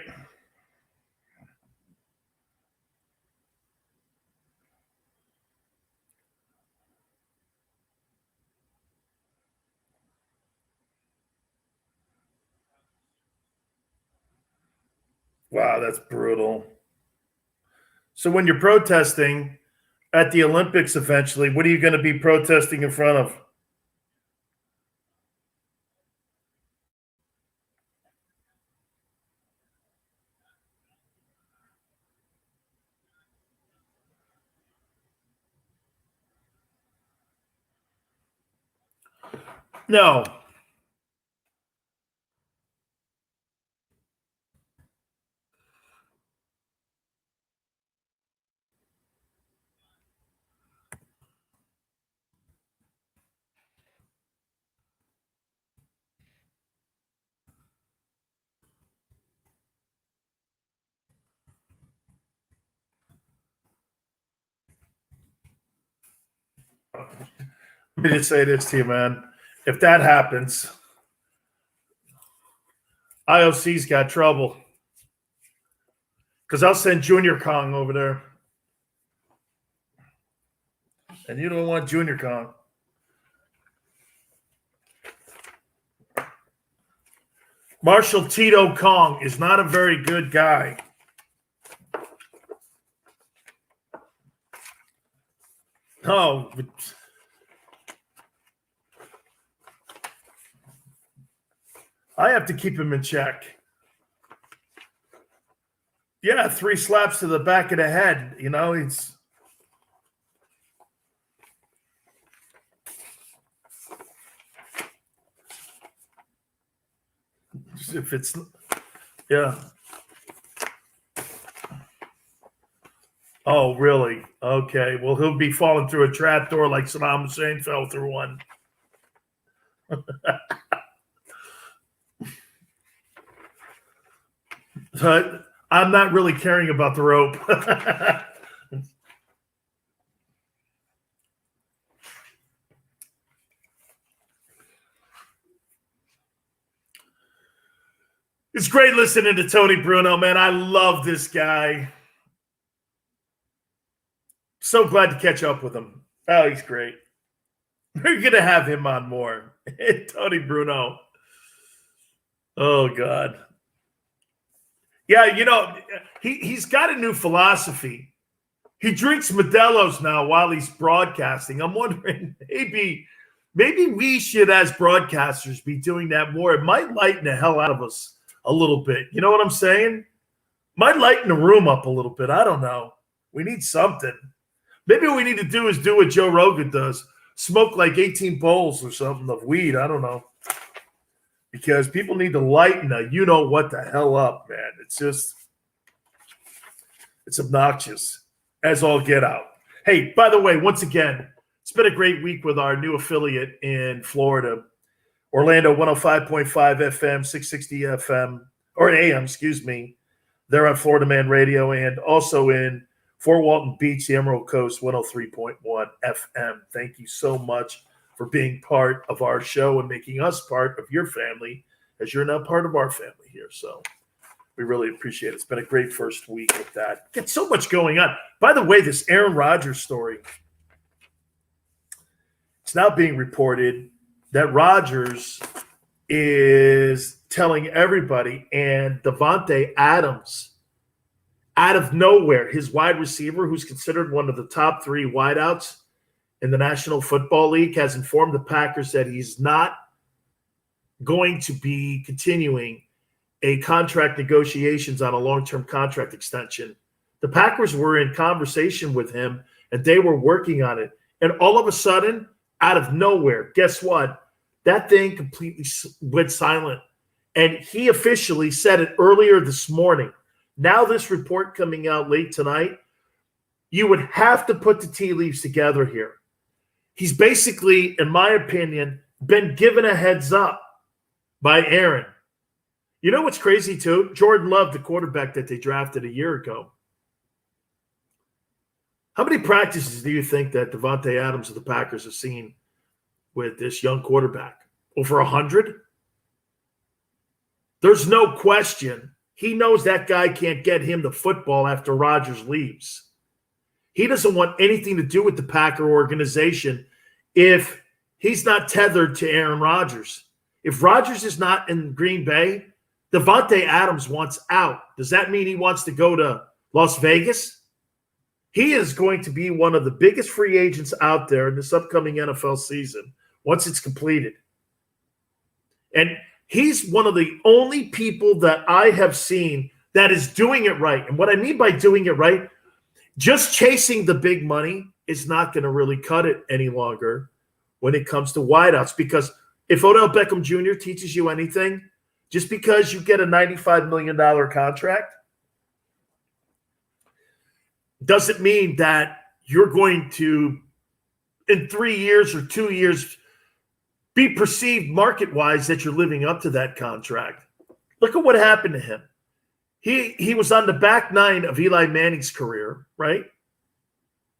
Wow, that's brutal. So when you're protesting at the Olympics eventually, what are you going to be protesting in front of? No. Let me just say this to you, man. If that happens, IOC's got trouble. Because I'll send Junior Kong over there. And you don't want Junior Kong. Marshal Tito Kong is not a very good guy. No. I have to keep him in check. Yeah, 3 slaps to the back of the head. You know, it's. If it's. Yeah. Oh, really? Okay. Well, he'll be falling through a trap door like Saddam Hussein fell through one. But I'm not really caring about the rope. It's great listening to Tony Bruno, man. I love this guy. So glad to catch up with him. Oh, he's great. We're going to have him on more. Tony Bruno. Oh, God. Yeah, you know, he's got a new philosophy. He drinks Modelo's now while he's broadcasting. I'm wondering, maybe we should, as broadcasters, be doing that more. It might lighten the hell out of us a little bit. You know what I'm saying? Might lighten the room up a little bit. I don't know. We need something. Maybe what we need to do is do what Joe Rogan does. Smoke like 18 bowls or something of weed. I don't know. Because people need to lighten the you-know-what the hell up, man. It's obnoxious as all get out. Hey, by the way, once again, it's been a great week with our new affiliate in Florida. Orlando 105.5 FM, 660 FM, or AM, excuse me. They're on Florida Man Radio, and also in Fort Walton Beach, the Emerald Coast, 103.1 FM. Thank you so much for being part of our show and making us part of your family, as you're now part of our family here. So we really appreciate it. It's been a great first week with that. Get so much going on. By the way, this Aaron Rodgers story, it's now being reported that Rodgers is telling everybody, and Devontae Adams, out of nowhere, his wide receiver, who's considered one of the top 3 wideouts in the National Football League, has informed the Packers that he's not going to be continuing a contract negotiations on a long-term contract extension. The Packers were in conversation with him, and they were working on it. And all of a sudden, out of nowhere, guess what? That thing completely went silent. And he officially said it earlier this morning. Now this report coming out late tonight, you would have to put the tea leaves together here. He's basically, in my opinion, been given a heads up by Aaron. You know what's crazy too? Jordan Love, the quarterback that they drafted a year ago. How many practices do you think that Devontae Adams of the Packers have seen with this young quarterback? Over 100? There's no question. He knows that guy can't get him the football after Rodgers leaves. He doesn't want anything to do with the Packer organization if he's not tethered to Aaron Rodgers. If Rodgers is not in Green Bay, Devontae Adams wants out. Does that mean he wants to go to Las Vegas? He is going to be one of the biggest free agents out there in this upcoming NFL season once it's completed. And he's one of the only people that I have seen that is doing it right. And what I mean by doing it right, just chasing the big money is not going to really cut it any longer when it comes to wideouts. Because if Odell Beckham Jr. teaches you anything, just because you get a $95 million contract doesn't mean that you're going to, in 3 years or 2 years, be perceived market-wise that you're living up to that contract. Look at what happened to him. He was on the back nine of Eli Manning's career, right?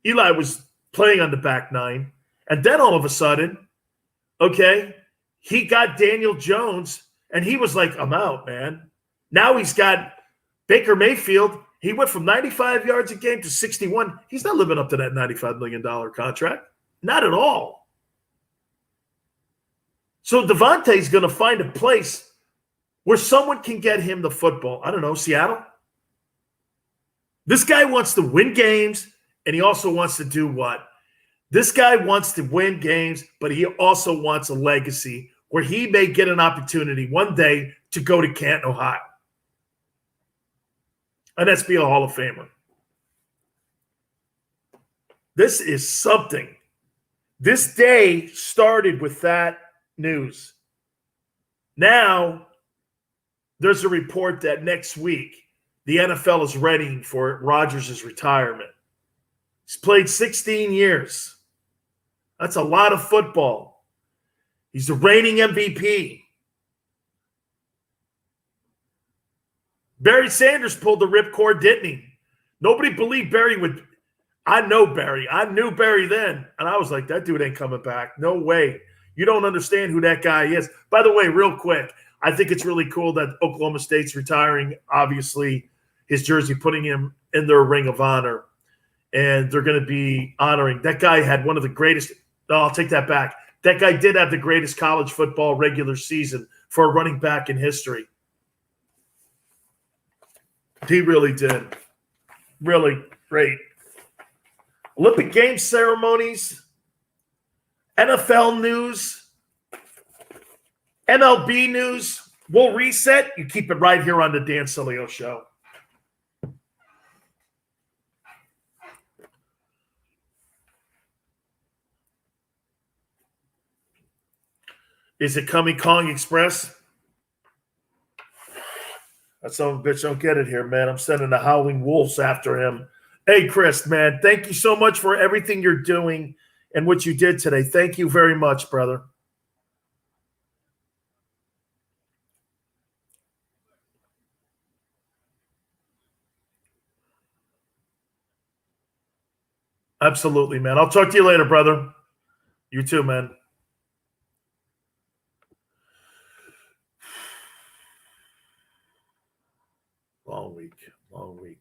Eli was playing on the back nine. And then all of a sudden, okay, he got Daniel Jones, and he was like, I'm out, man. Now he's got Baker Mayfield. He went from 95 yards a game to 61. He's not living up to that $95 million contract. Not at all. So Devontae's going to find a place where someone can get him the football. I don't know, Seattle? This guy wants to win games, and he also wants to do what? This guy wants to win games, but he also wants a legacy where he may get an opportunity one day to go to Canton, Ohio. And that's be a Hall of Famer. This is something. This day started with that news. Now, there's a report that next week the NFL is readying for Rodgers' retirement. He's played 16 years. That's a lot of football. He's the reigning MVP. Barry Sanders pulled the ripcord, didn't he? Nobody believed Barry would. I know Barry. I knew Barry then. And I was like, that dude ain't coming back. No way. You don't understand who that guy is. By the way, real quick, I think it's really cool that Oklahoma State's retiring, obviously, his jersey, putting him in their Ring of Honor. And they're going to be honoring. That guy had one of the greatest. No, I'll take that back. That guy did have the greatest college football regular season for a running back in history. He really did. Really great. Olympic Games ceremonies, NFL news, MLB news. We'll reset. You keep it right here on the Dan Sileo Show. Is it coming, Kong Express? That son of a bitch don't get it here, man. I'm sending the Howling Wolves after him. Hey, Chris, man, thank you so much for everything you're doing and what you did today. Thank you very much, brother. Absolutely, man. I'll talk to you later, brother. You too, man. Long week.